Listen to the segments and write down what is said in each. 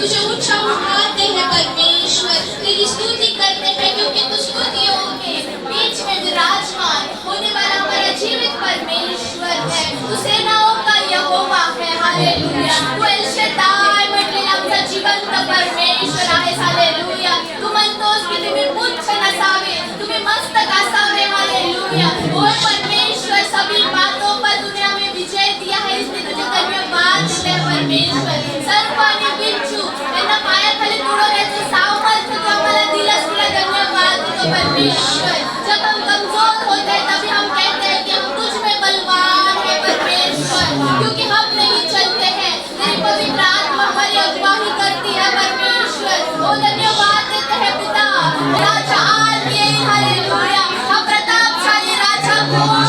तुझे ऊंचा उठाते हैं परमेश्वर, तेरी स्तुति करते हैं क्योंकि तू स्तुतियों के बीच में विराजमान होने वाला हमारा जीवित परमेश्वर है। तू सेनाओं का यहोवा है, हालेलुया। तू एल शद्दाई म्हटलेला आमचा जिवंत परमेश्वर आहेस, हालेलुया। तू म्हणतोस की तुम्ही पुच्छ नसावे, तुम्ही मस्तक असावे, हालेलुया। ओ परमेश्वर, सभी बातों पर तूने हमें विजय दिया है, इसलिए तुझे धन्यवाद देते हैं परमेश्वर। सर्प आणि बिच्छू यांना पायाखाली तुडवण्याचं सामर्थ्य तू आम्हाला दिलंस, तुला धन्यवाद देतो परमेश्वर। जब हम कमजोर होते हैं तभी हम कहते हैं कि हम तुझ में बलवान है परमेश्वर, क्योंकि हम नहीं चलते हैं, तेरी पवित्र आत्मा हमारी अगुवाई करती है परमेश्वर। ओ धन्यवाद देते हैं पिता। राजा आज येईल, हालेलुया। हा प्रतापशाली राजा कोण,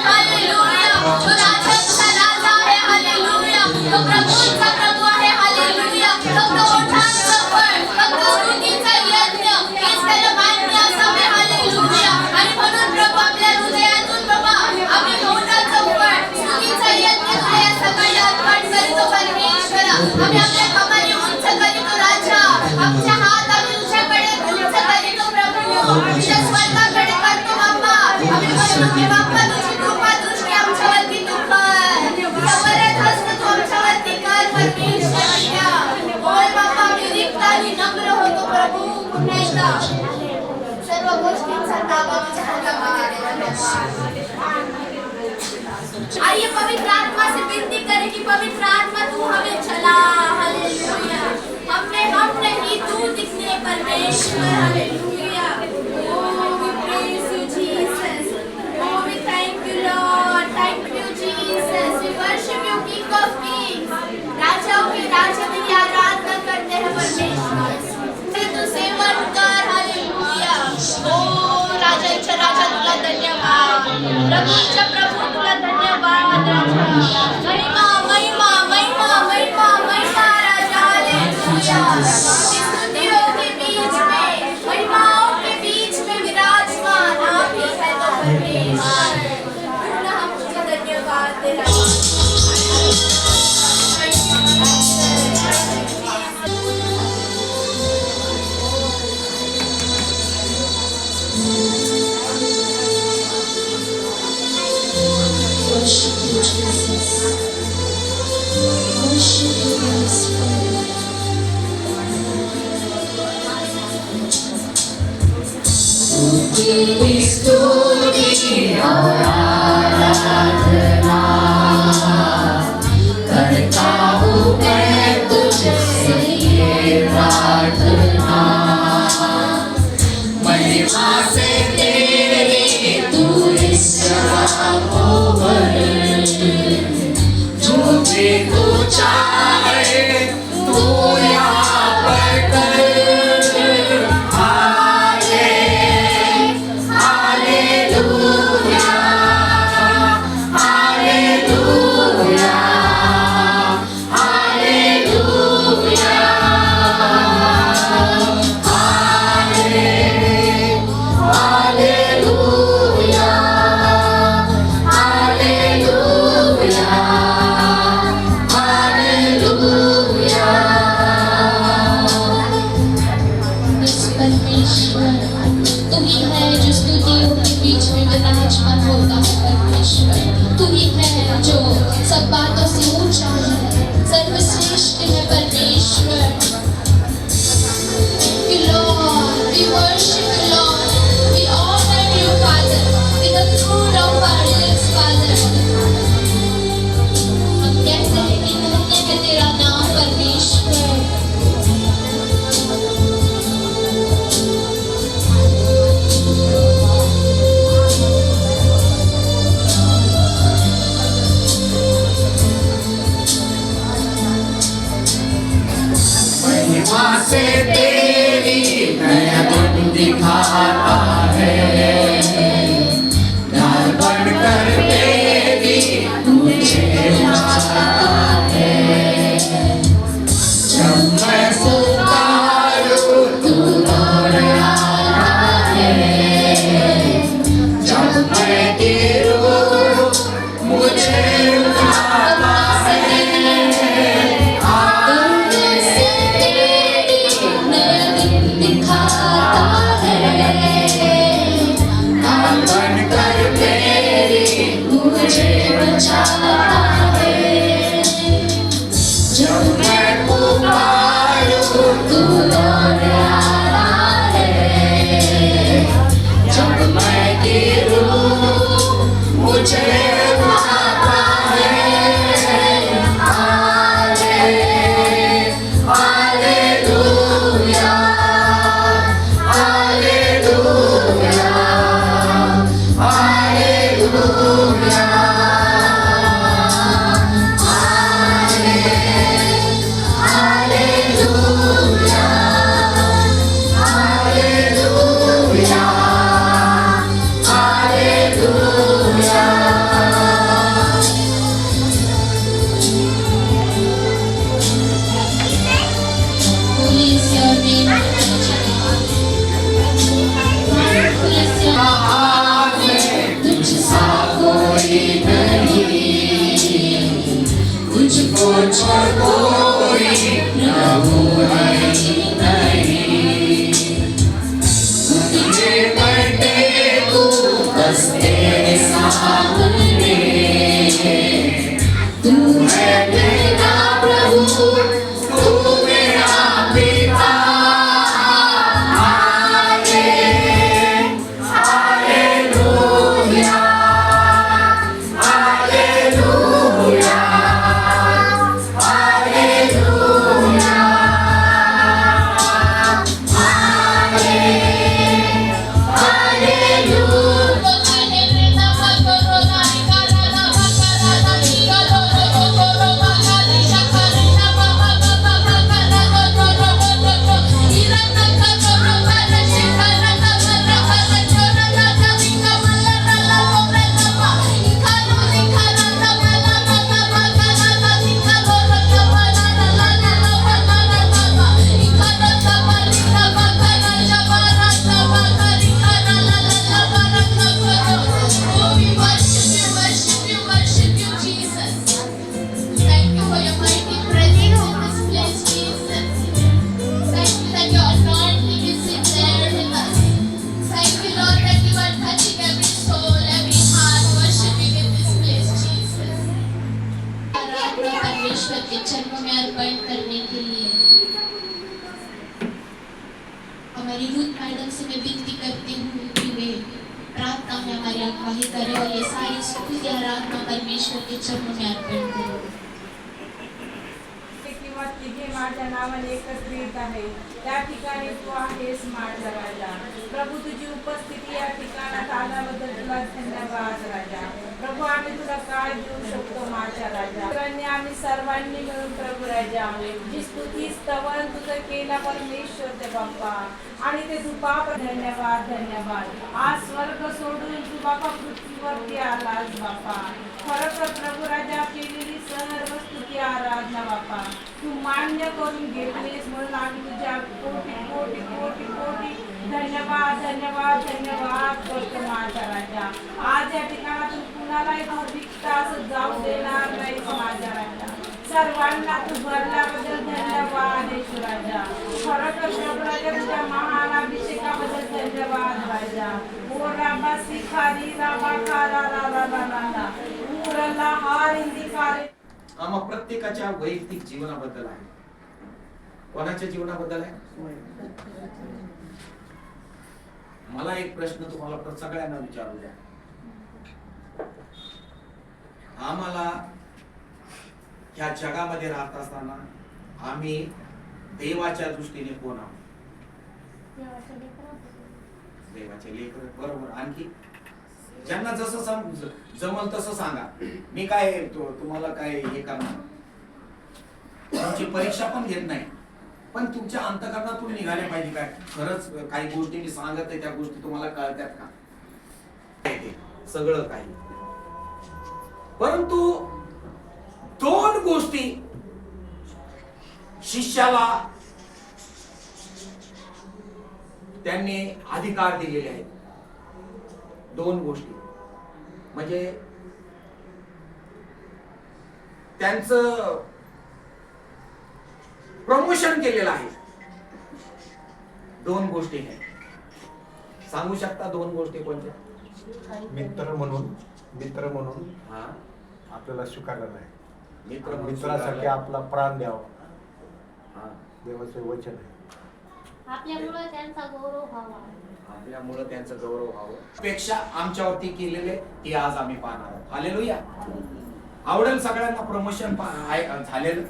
हालेलुया। तो राजांचा राजा आहे, हालेलुया। तो प्रभूंचा प्रभू आहे, हालेलुया। फक्त ओठांचं फळ, फक्त स्तुतीचा यज्ञ हेच त्याला मान्य असावे, हालेलुया। आणि म्हणून प्रभू आपल्या हृदयातून बाबा आम्ही मौनाचं फळ, स्तुतीचा यज्ञ तुला या सकाळी अर्पण करीतो परमेश्वरा। आम्ही आपल्या कमानी उंच करीतो राजा, आमच्या हात आम्ही तुझ्याकडे उंच करीतो प्रभू, तुझ्या स्वर्गाकडे करतो बाप्पा। आम्ही म्हणतो की बाप्पा तुझी कृपा दृष्टी आमच्यावरती तू कर, तुझा वरद हस्त तू आमच्यावरती कर परमेश्वरा। होय बाप्पा, आम्ही रिक्त आणि नम्र होतो प्रभू। पुन्हा एकदा सर्व गोष्टींचा ताबा तुझ्या हातामध्ये देतो। आइए पवित्र आत्मा से विनती करें कि पवित्र आत्मा तू हमें चला, हालेलुया। हम नहीं तू दिखने परमेश्वर, hallelujah. Oh, we praise you, Jesus. Oh, we thank you, Lord. Thank you, Jesus. We worship you, King of Kings. राजाओं के राजा तेरी आराधना करते हैं परमेश्वर। तू सेवन कर, हालेलुया। ओ राजांच्या राजा तुला धन्यवाद, प्रभूंच्या प्रभू तुला धन्यवाद राजा। महिमा महिमा महिमा महिमा महिमा राजा, हालेलुया। स्तुतियों के बीच में, महिमाओं के बीच में विराजमान आप ही है तो परमेश्वर। पुनः हम तुझे धन्यवाद दे रहे हैं। Worship you, Jesus. Worship you, Holy Spirit. स्तुति स्तुति बनकर मेरी मुझे बचाता है। जब मैं पुकारूं तू दौड़ आता है। जब मैं गिरूं मुझे उठाता है। Hallelujah, hallelujah, hallelujah, hallelujah, hallelujah, hallelujah. Bless your name, bless your name। तुझसा कोई नहीं, तुझको छोड़ कोई प्रभु है नहीं। तुझे मैं देखूं बस तेरे सामने, तू है मेरा प्रभु, तू मेरा पिता। हालेलुया, हालेलुया, हालेलुया, परमेश्वर के चरणों में अर्पण करने के लिए हमारी रूथ मैडम से मैं विनती करती हूँ कि वे प्रार्थना में हमारी अगुवाई करें और ये सारी स्तुति आराधना परमेश्वर के चरणों में अर्पण करें। किंवा तिघे माझ्या नावाने एकत्रित आहे, त्या ठिकाणी तू आहेस माझा राजा। प्रभू तुझी उपस्थिती या ठिकाणात आल्याबद्दल तुला धन्यवाद राजा। प्रभू आम्ही तुला काय देऊ शकतो माझ्या राजा। आम्ही सर्वांनी मिळून प्रभू राजा जी स्तुती स्तवन तुझं केला परमेश्वर ते बाप्पा, आणि ते तू बाप धन्यवाद धन्यवाद। आज स्वर्ग सोडून तू बाप्पा पृथ्वीवरती आलास बाप्पा। खरंतर प्रभू राजा केलेली सर्व स्तुती आराधना बाप्पा तू मान्य करून घेतलीस, म्हणून आम्ही तुझ्या कोटी कोटी कोटी कोटी धन्यवाद धन्यवाद धन्यवाद करतो माझा राजा। आज या ठिकाणातून कुणालाही तू रिक्त असं जाऊ देणार नाही माझा राजा। सर्वांना तू भरल्याबद्दल धन्यवाद येशू राजा। खरंतर प्रभू राजा तुझ्या महान अभिषेकाबद्दल धन्यवाद राजा। ओ राबा सिखारी राबा खारा रा रा रा रा उरला हार इंदी कारे। आम्हा प्रत्येकाच्या वैयक्तिक जीवनाबद्दल आहे। कोणाच्या जीवनाबद्दल आहे? मला एक प्रश्न तुम्हाला सगळ्यांना विचारू द्या। आम्हाला ह्या जगामध्ये राहत असताना आम्ही देवाच्या दृष्टीने कोण आहोत? देवाचे लेकर, बरोबर। आणखी ज्यांना जसं जमल तसं सांगा, मी काय तुम्हाला काय हे करणार, तुमची परीक्षा पण घेत नाही, पण तुमच्या अंतःकरणातून निघाले पाहिजे काय खरंच काही गोष्टी मी सांगत आहे त्या गोष्टी तुम्हाला कळतात का? सगळं काही। परंतु दोन गोष्टी शिष्याला त्यांनी अधिकार दिलेले आहेत। दोन गोष्टी म्हणजे त्यांचं प्रमोशन केलेलं आहे। दोन गोष्टी आहेत, सांगू शकता दोन गोष्टी कोणत्या? मित्र म्हणून हा आपल्याला स्वीकारलं नाही. मित्र म्हणून मित्रासाठी स्वीकारलं. आपला प्राण द्यावा, हा. देवाचे वचन आहे. आपल्यामुळे त्यांचा गौरव व्हावा. आपल्यामुळं त्यांचं गौरव व्हावं पेक्षा आमच्यावरती केलेले ते आज आम्ही पाहणार आहोत. हालेलुया. आवडेल सगळ्यांना प्रमोशन झालेलं,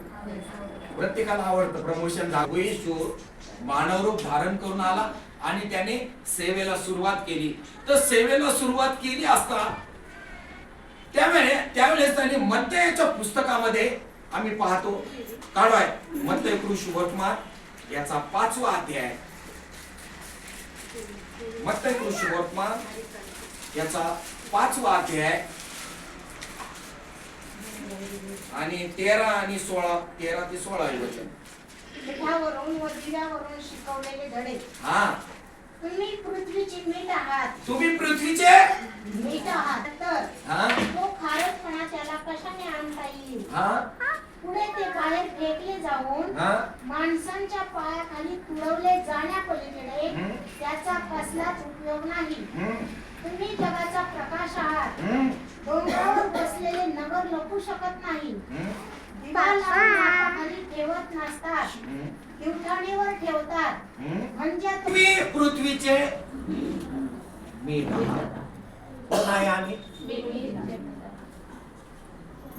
प्रत्येकाला आवडतं प्रमोशन झालं. येशू मानव रूप धारण करून आला आणि त्याने सेवेला सुरुवात केली. तर सेवेला सुरुवात केली असता त्यावेळेस त्याने मत्तयच्या पुस्तकामध्ये आम्ही पाहतो, काढवाय मत्तय कृषी वर्तमान याचा 5वा अध्याय, मत्तय कृषी वर्तमान याचा 5वा अध्याय आणि 13 आणि 16, 13 ते 16 हे वचन. पिठावरून व दिव्यावरून शिकवलेले धडे. हा, तुम्ही पृथ्वीची मीठ आहात. तुम्ही पृथ्वीचे मीठ आहात तर हा तो खारटपणा त्याला कशाने आणता येईल? हा पुढे ते बाहेर फेकले जाऊन हा माणसांच्या पायाखाली तुडवले जाण्यापलीकडे हम्म. त्याचा कसलाच उपयोग नाही. हम्म, तुम्ही जगाचा प्रकाश आहात. हम्म, डोंगरावर बसलेले नगर लपू शकत नाही. हम्म, दिवा लावून नाकाखाली ठेवत नसतात, हम्म, दिवठाणीवर ठेवतात. हम्म. म्हणजे तुम्ही पृथ्वीचे मीठ आहात. कोण आहे आम्ही?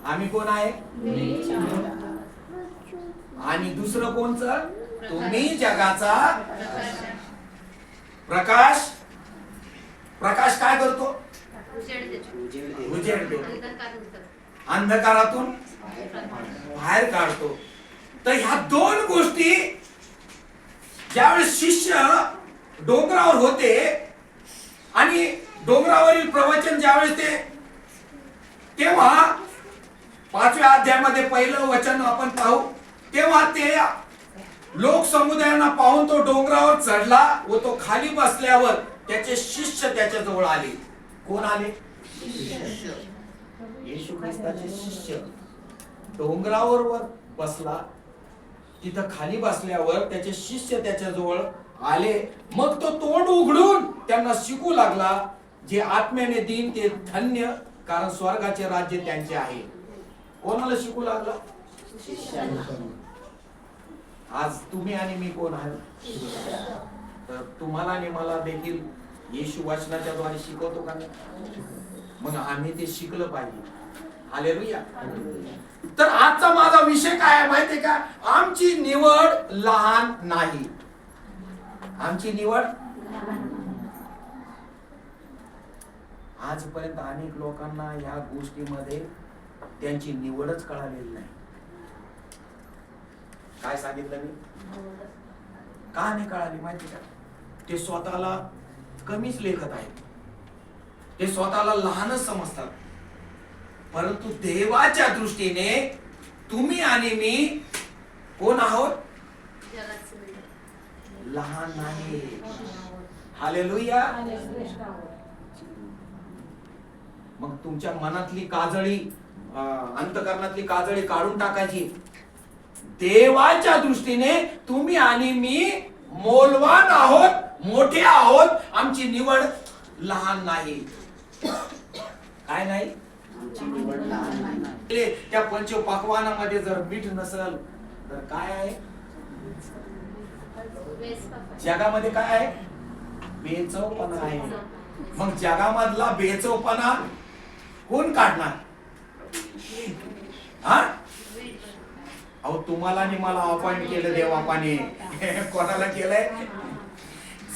आम्ही कोण आहे? आणि दुसरं कोणचं? तुम्ही जगाचा प्रकाश. प्रकाश काय करतो? उजेड देतो, अंधकारातून बाहेर काढतो. तर ह्या 2 गोष्टी ज्यावेळेस शिष्य डोंगरावर होते आणि डोंगरावरील प्रवचन ज्यावेळेस तेव्हा 5व्या अध्यायामध्ये पहिलं वचन आपण पाहू, तेव्हा ते लोक समुदायांना पाहून तो डोंगरावर चढला व तो खाली बसल्यावर त्याचे शिष्य त्याच्या जवळ आले. कोण आले? येशू ख्रिस्ताचे शिष्य डोंगरावर बसला. तिथं खाली बसल्यावर त्याचे शिष्य त्याच्या जवळ आले. मग तो तोंड उघडून त्यांना शिकू लागला, जे आत्म्याने दीन ते धन्य, कारण स्वर्गाचे राज्य त्यांचे आहे. कोणाला शिकू लागला? आज तुम्ही आणि मी कोण आहे? तर तुम्हाला आणि मला देखील येशू वचनाच्या द्वारे शिकवतो का? मग आम्ही ते शिकलं पाहिजे. हालेलुया. तर आजचा माझा विषय काय आहे माहितीये का? आमची निवड लहान नाही. आमची निवड आजपर्यंत अनेक लोकांना या गोष्टीमध्ये त्यांची निवडच कळालेली नाही. काय सांगितलं मी? का नाही कळाली माहिती का? ते स्वतःला कमीच लेखत आहेत, ते स्वतःला लहानच समजतात. परंतु देवाच्या दृष्टीने तुम्ही आणि मी कोण आहोत? लहान नाही. हालेलुया. मग तुमच्या मनातली काजळी, अंतकरणातली काजळी काढून टाकायची. देवाच्या दृष्टीने तुम्ही आणि मी मोलवान आहोत, मोठे आहोत. आमची निवड लहान नाही. काय नाही? त्या पंचपक्वानामध्ये जर मीठ नसेल तर काय आहे? जगामध्ये काय आहे? बेचवपणा आहे. मग जगामधला बेचवपणा कोण काढणार? हा? अहो, तुम्हाला आणि मला अपॉइंट केलं देवापाने. कोणाला केलंय?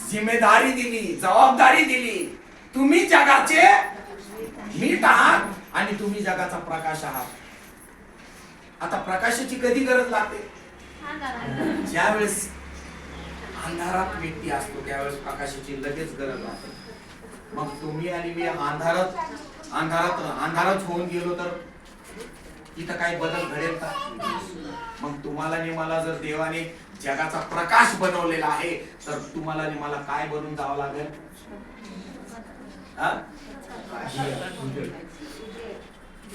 जिम्मेदारी दिली, जबाबदारी दिली. तुम्ही जगाचे मीठ आहात आणि तुम्ही जगाचा प्रकाश आहात. आता प्रकाशाची कधी गरज लागते? ज्यावेळेस अंधारात व्यक्ती असतो त्यावेळेस प्रकाशाची लगेच गरज लागते. मग तुम्ही आणि मी अंधारात होऊन गेलो तर इथं काही बदल घडेल का? मग तुम्हाला आणि मला जर देवाने जगाचा प्रकाश बनवलेला आहे तर तुम्हाला आणि मला काय बनून जावं लागेल?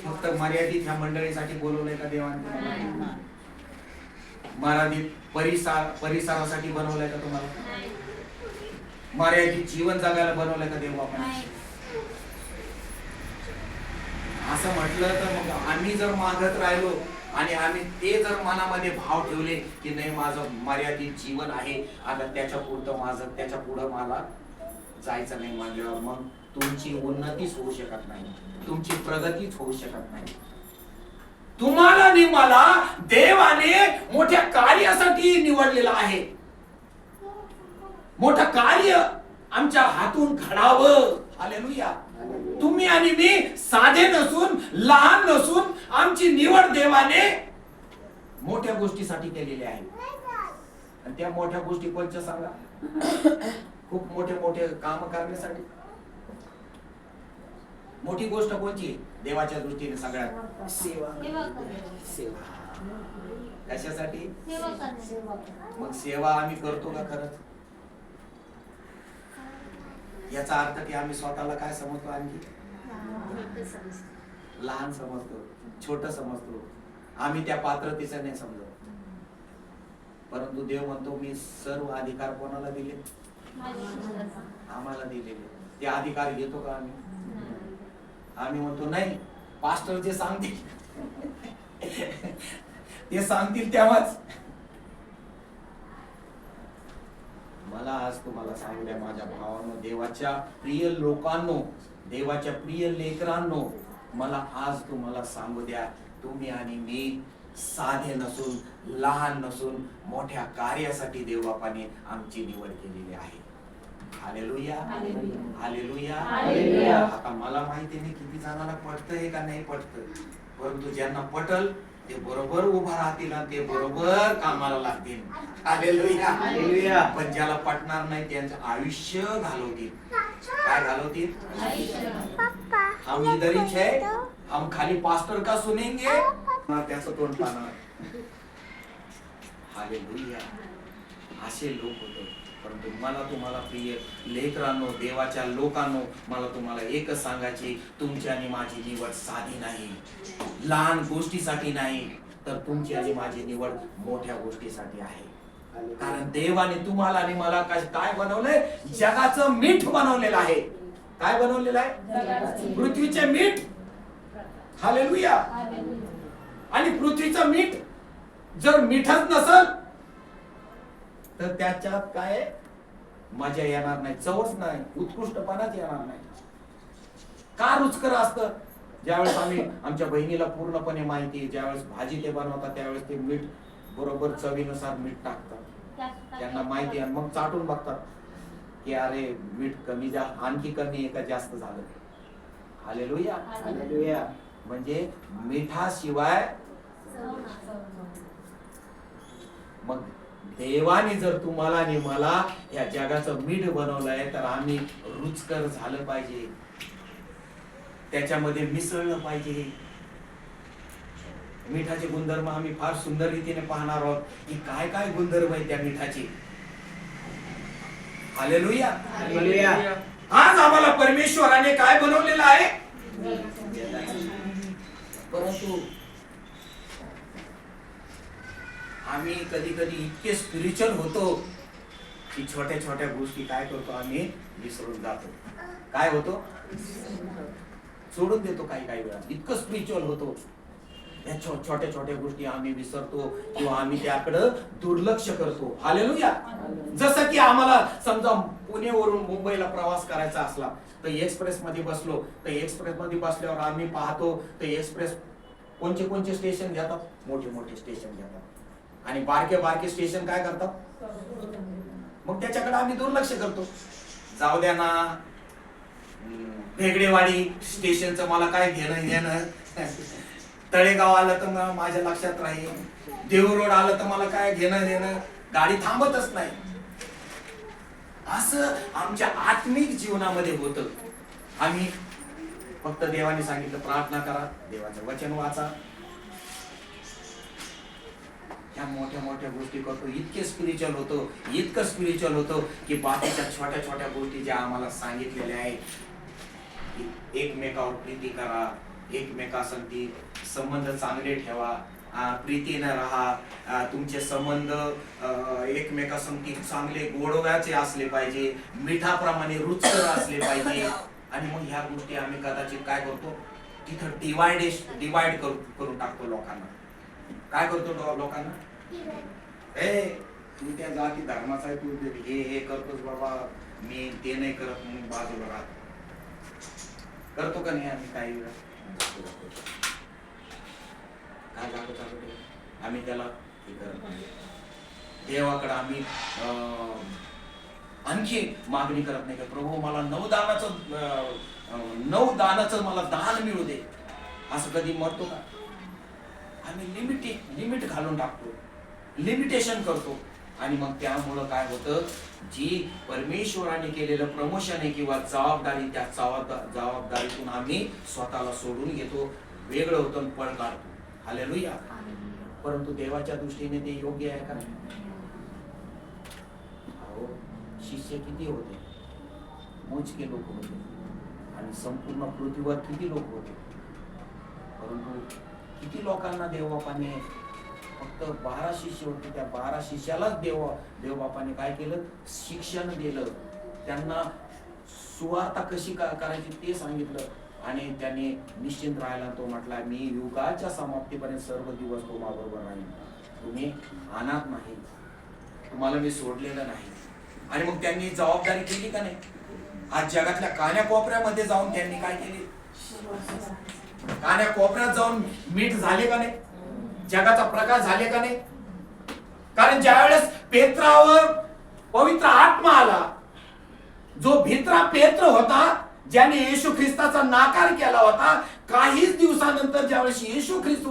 फक्त मर्यादित ह्या मंडळीसाठी बोलवलंय का देवाने? मर्यादित परिसरासाठी बनवलंय का तुम्हाला? मर्यादित जीवन जगायला बनवलंय का देवा? असं म्हटलं तर मग आम्ही जर मागत राहिलो आणि आम्ही ते जर मनामध्ये भाव ठेवले की नाही माझं मर्यादित जीवन आहे, आता त्याच्या पुढं मला जायचं नाही म्हणल्यावर मग तुमची उन्नतीच होऊ शकत नाही, तुमची प्रगतीच होऊ शकत नाही. तुम्हाला आणि मला देवाने मोठ्या कार्यासाठी निवडलेलं आहे. मोठं कार्य आमच्या हातून घडावं. हालेलुया. तुम्ही आणि मी साधे नसून, लहान नसून, आमची निवड देवाने मोठ्या गोष्टीसाठी केलेली आहे. आणि त्या मोठ्या गोष्टी कोणत्या सांगा? खूप मोठे मोठे काम करण्यासाठी. मोठी गोष्ट कोणची? देवाच्या दृष्टीने सगळ्यात सेवा. सेवा कशासाठी? मग सेवा आम्ही करतो का खरंच? याचा अर्थ की आम्ही स्वतःला काय समजतो? आणखी लहान समजतो, छोट समजतो. आम्ही त्या पात्रतेचं नाही समजत. परंतु देव म्हणतो मी सर्व अधिकार कोणाला दिले? आम्हाला दिलेले. ते अधिकार घेतो का आम्ही? आम्ही म्हणतो नाही, पास्टर जे सांगतील ते सांगतील तेव्हाच. मला आज तुम्हाला सांगू द्या माझ्या भावांनो, देवाच्या प्रिय लोकांनो, देवाच्या प्रिय लेकरांनो, मला आज तुम्हाला सांगू द्या, तुम्ही आणि मी साधे नसून, लहान नसून, मोठ्या कार्यासाठी देवबापाने आमची निवड केलेली आहे. हालेलुया. हालेलुया. हालेलुया. आता मला माहिती नाही किती जणांना पटतंय का नाही पटत, परंतु ज्यांना पटल ते बरोबर उभा राहतील आणि ते बरोबर कामाला लागतील. हालेलुया. हालेलुया. पण ज्याला पटणार नाही त्यांचं आयुष्य घालवतील. काय घालवतील? हम इधर ही है, हम खाली पास्टर का सुनेंगे, त्याचं तोंड पाहणार. हालेलुया. असे लोक होते. परंतु मला तुम्हाला प्रिय लेकरांनो, देवाच्या लोकांनो, मला तुम्हाला एकच सांगायचे, तुमची आणि माझी निवड साधी नाही, लहान गोष्टीसाठी नाही, तर तुमची आणि माझी निवड मोठ्या गोष्टीसाठी आहे. कारण देवाने तुम्हाला आणि मला काय बनवलंय? जगाचं मीठ बनवलेलं आहे. काय बनवलेलं आहे? पृथ्वीचे मीठ. हालेलुया. आणि पृथ्वीचं मीठ जर मीठच नसल तर त्याच्यात काय मजा येणार नाही, चवच नाही, उत्कृष्टपणाच येणार नाही. का रुचकर असतं? ज्यावेळेस आम्ही आमच्या बहिणीला पूर्णपणे माहिती, ज्यावेळेस भाजी ते बनवतात त्यावेळेस ते मीठ बरोबर चवीनुसार मीठ टाकतात. त्यांना माहिती आहे. मग चाटून बघतात की अरे मीठ कमी आणखी कमी आहे का जास्त झालं. हालेलुया. हालेलुया. म्हणजे मिठाशिवाय मग देवाने जर तुम्हाला आणि मला या जगाचं मीठ बनवलंय तर आम्ही रुचकर झालं पाहिजे, त्याच्यामध्ये मिसळलं पाहिजे. मिठाचे गुणधर्म आम्ही फार सुंदर रीतीने पाहणार आहोत की काय काय गुणधर्म आहे त्या मिठाचे. हालेलुया. हालेलुया. आज आम्हाला परमेश्वराने काय बनवलेलं आहे? परंतु आम्ही कधी कधी इतके स्पिरिच्युअल होतो की छोट्या छोट्या गोष्टी काय करतो आम्ही विसरून जातो. काय होतो? सोडून देतो. काही वेळा इतकं स्पिरिच्युअल होतो, या छोट्या छोट्या गोष्टी आम्ही विसरतो किंवा आम्ही त्याकडे दुर्लक्ष करतो. हालेलुया. जसं की आम्हाला समजा पुणेवरून मुंबईला प्रवास करायचा असला तर एक्सप्रेस मध्ये बसलो, तर एक्सप्रेस मध्ये बसल्यावर आम्ही पाहतो तर एक्सप्रेस कोणते स्टेशन घेतात? मोठे मोठे स्टेशन घेतात आणि बारके स्टेशन काय करतात? मग त्याच्याकडे आम्ही दुर्लक्ष करतो. जाऊ द्या ना, भेगडेवाडी स्टेशनचं मला काय घेणं. तळेगाव आलं तर माझ्या लक्षात राहील, देऊळ रोड आलं तर मला काय घेणं, गाडी थांबतच नाही. असं आमच्या आत्मिक जीवनामध्ये होतं. आम्ही फक्त देवाने सांगितलं प्रार्थना करा, देवाचं वचन वाचा, ह्या मोठ्या मोठ्या गोष्टी करतो. इतकं स्पिरिच्युअल होतो की बाकीच्या छोट्या छोट्या गोष्टी ज्या आम्हाला सांगितलेल्या आहेत, एकमेकावर प्रीती करा, एकमेकांसाठी संबंध चांगले ठेवा, प्रीतीने राहा, तुमचे संबंध एकमेकांसाठी चांगले गोडव्याचे असले पाहिजे, मिठाप्रमाणे रुचकर असले पाहिजे. आणि मग ह्या गोष्टी आम्ही कदाचित काय करतो? तिथं डिवाइड करून टाकतो लोकांना. काय करतो लोकांना? ए तू त्या जाती धर्माचा आहे, तू हे करतोस बाबा, मी ते नाही करत, म्हणून बाजूला राहतो. करतो का नाही आम्ही काही वेळा? काय चालू आम्ही त्याला हे करत नाही. देवाकडे आम्ही आणखी मागणी करत नाही का प्रभू मला 9 दानाचं मला दान मिळू दे, असं कधी म्हणतो का? आम्ही लिमिट घालून टाकतो, लिमिटेशन करतो. आणि मग त्यामुळं काय होतं, जी परमेश्वराने केलेलं प्रमोशन आहे किंवा जबाबदारी, त्या जबाबदारीतून आम्ही स्वतःला सोडून घेतो, वेगळं होतं, पळ काढतो. हालेलुया. परंतु देवाच्या दृष्टीने ते योग्य आहे का? अहो, शिष्य किती होते? मोजके लोक होते. आणि संपूर्ण पृथ्वीवर किती लोक होते? परंतु किती लोकांना देवबापाने फक्त 12 शिष्य होते. त्या 12 शिष्यालाच देवबापाने काय केलं? शिक्षण दिलं. त्यांना सुवार्ता कशी करायची ते सांगितलं. आणि त्याने निश्चिंत राहायला तो म्हटला, मी युगाच्या समाप्तीपर्यंत सर्व दिवस तुम्हाबरोबर राहीन. तुम्ही अनाथ नाही, तुम्हाला मी सोडलेलं नाही. आणि मग त्यांनी जबाबदारी केली का नाही? आज जगातल्या कान्याकोपऱ्यामध्ये जाऊन त्यांनी काय केले? कान्याकोपऱ्यात जाऊन मीठ झाले का नाही? जगाचा प्रकाश झाले का नाही? कारण ज्यावेळेस पेत्रावर पवित्र आत्मा आला, जो भित्रा पेत्र होता, ज्याने येशू ख्रिस्ताचा नाकार केला होता, काहीच दिवसानंतर ज्यावेळेस येशू ख्रिस्त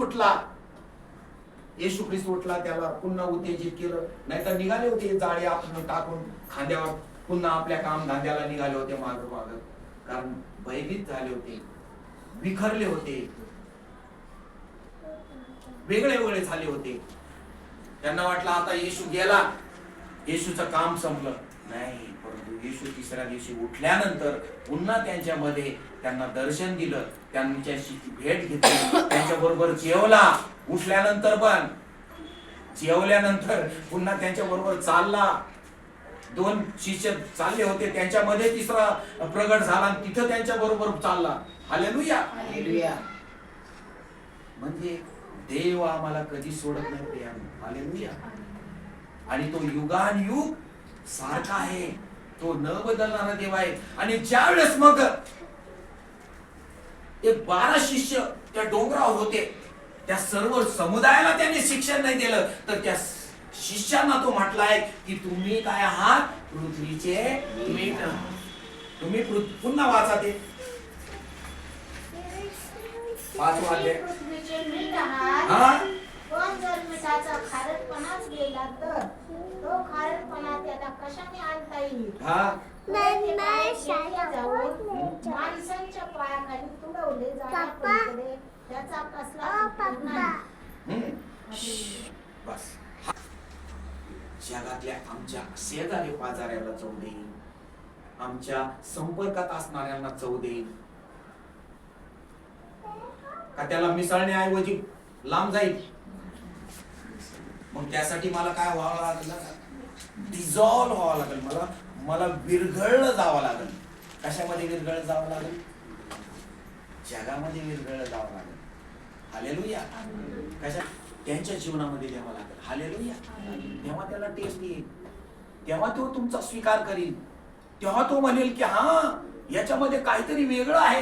उठला, त्याला पुन्हा उत्तेजित केलं. नाहीतर निघाले होते जाळे आपण टाकून खांद्यावर, पुन्हा आपल्या काम धंद्याला निघाले होते माग. कारण भयभीत झाले होते, विखरले होते, वेगळे झाले होते. त्यांना वाटलं आता येशू गेला, येशूचं काम संपलं. नाही, परंतु येशू तिसऱ्या दिवशी उठल्यानंतर पुन्हा त्यांच्यामध्ये त्यांना दर्शन दिलं, त्यांच्याशी भेट घेतली, त्यांच्याबरोबर जेवला. उठल्यानंतर पण जेवल्यानंतर पुन्हा त्यांच्या बरोबर चालला. 2 शिष्य चालले होते, त्यांच्यामध्ये तिसरा प्रगट झाला, तिथं त्यांच्या बरोबर चालला. हालेलुया. म्हणजे देव आम्हाला कधी सोडत नाही प्रियानो. हालेलुया. आणि तो युगानुयुग सारखा आहे, तो न बदलणारा देव आहे. आणि ज्यावेळेस मग ते 12 शिष्य त्या डोंगरावर होते, त्या सर्व समुदायाला त्यांनी शिक्षण नाही दिलं, तर त्या शिष्यांना तो म्हटलाय की तुम्ही काय आहात? पृथ्वीचे मीठ. तुम्ही पुन्हा वाचा ते 5 वाले. पृथ्वीचे मीठ आहात. हा, पण जर मिठाचा खारटपणाच गेला तर तो खारटपणा त्याला कशाने आणता येईल? हा, जाऊन माणसांच्या पायाखाली तुडवले जाण्यापलीकडे त्याचा कसला उपयोग नाही. बस. जगातल्या आमच्या शेजारी पाजाऱ्याला चव देईल, आमच्या संपर्कात असणाऱ्यांना चव देईल का? त्याला मिसळण्याऐवजी लांब जाईल. मग त्यासाठी मला काय व्हावं लागलं? डिझॉल्व व्हावं लागेल. मला विरघळलं जावं लागेल. कशामध्ये विरघळलं जावं लागेल? जगामध्ये विरघळलं जावं लागेल. हालेलुया. कशा? त्यांच्या जीवनामध्ये द्यावं लागेल. हालेलुया. तेव्हा त्याला टेस्ट येईल, तेव्हा तो तुमचा स्वीकार करील, तेव्हा तो म्हणेल की हा, याच्यामध्ये काहीतरी वेगळं आहे,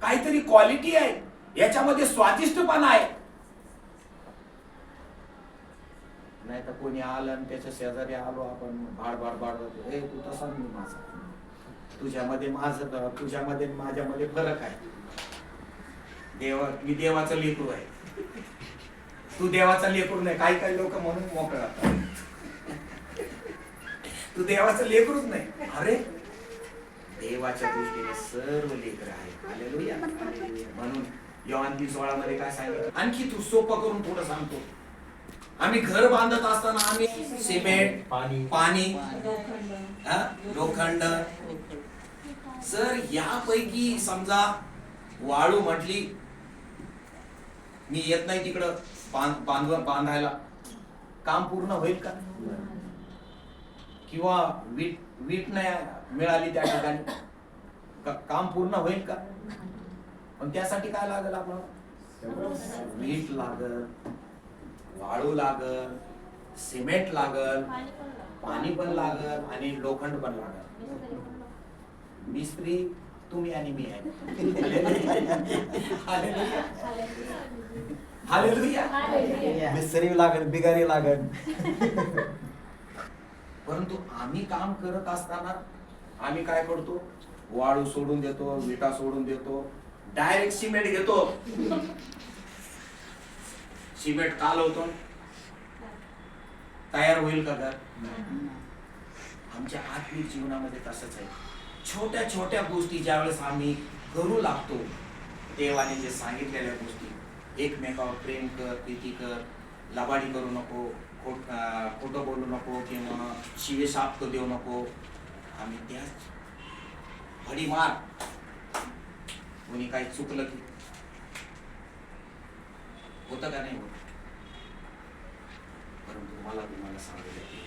काहीतरी क्वालिटी आहे, याच्यामध्ये स्वादिष्टपणा आहे. नाही तर कोणी आलं आणि त्याच्या शेजारी आलो आपण, भाड हे तू तसा मी माझा, तुझ्यामध्ये माझं, तुझ्यामध्ये माझ्यामध्ये फरक आहे. मी देवाचं लेकरू आहे, तू देवाचा लेकरू नाही. काही लोक म्हणून मोकळा, तू देवाचं लेकरूच नाही. अरे देवाच्या दृष्टीने सर्व लेकर आहेत. हालेलुया. म्हणून योहान 20:16 मध्ये काय सांगितलं? आणखी तू सोपं करून थोडं सांगतो. आम्ही घर बांधत असताना आम्ही सिमेंट, पाणी, लोखंड. जर यापैकी समजा वाळू म्हटली, मी येत नाही तिकडं बांधायला, काम पूर्ण होईल का? किंवा वीट नाही मिळाली त्या ठिकाणी, काम पूर्ण होईल का? पण त्यासाठी काय लागेल आपल्याला? मीठ लागल, वाळू लागल, सिमेंट लागल, पाणी पण लागल आणि लोखंड पण लागल. मिस्त्री तुम्ही आणि मी आहे. हालेलुया. हालेलुया. मिस्त्री लागेल, बिगारी लागेल. परंतु आम्ही काम करत असताना आम्ही काय करतो? वाळू सोडून देतो, विटा सोडून देतो, डायरेक्ट सिमेंट घेतो, सिमेंट कालवतो, तयार होईल का घर? आमच्या आत्मिक जीवनामध्ये तसंच आहे. छोट्या छोट्या गोष्टी ज्यावेळेस आम्ही करू लागतो, देवाने जे सांगितलेल्या गोष्टी, एकमेकावर प्रेम कर, प्रीती कर, लबाडी करू नको, खोटं बोलू नको किंवा शिवेशाप देऊ नको, आम्ही त्याच फडी मार, कोणी काही चुकलं की होतं का नाही होत? परंतु मला तुम्हाला सांगायला की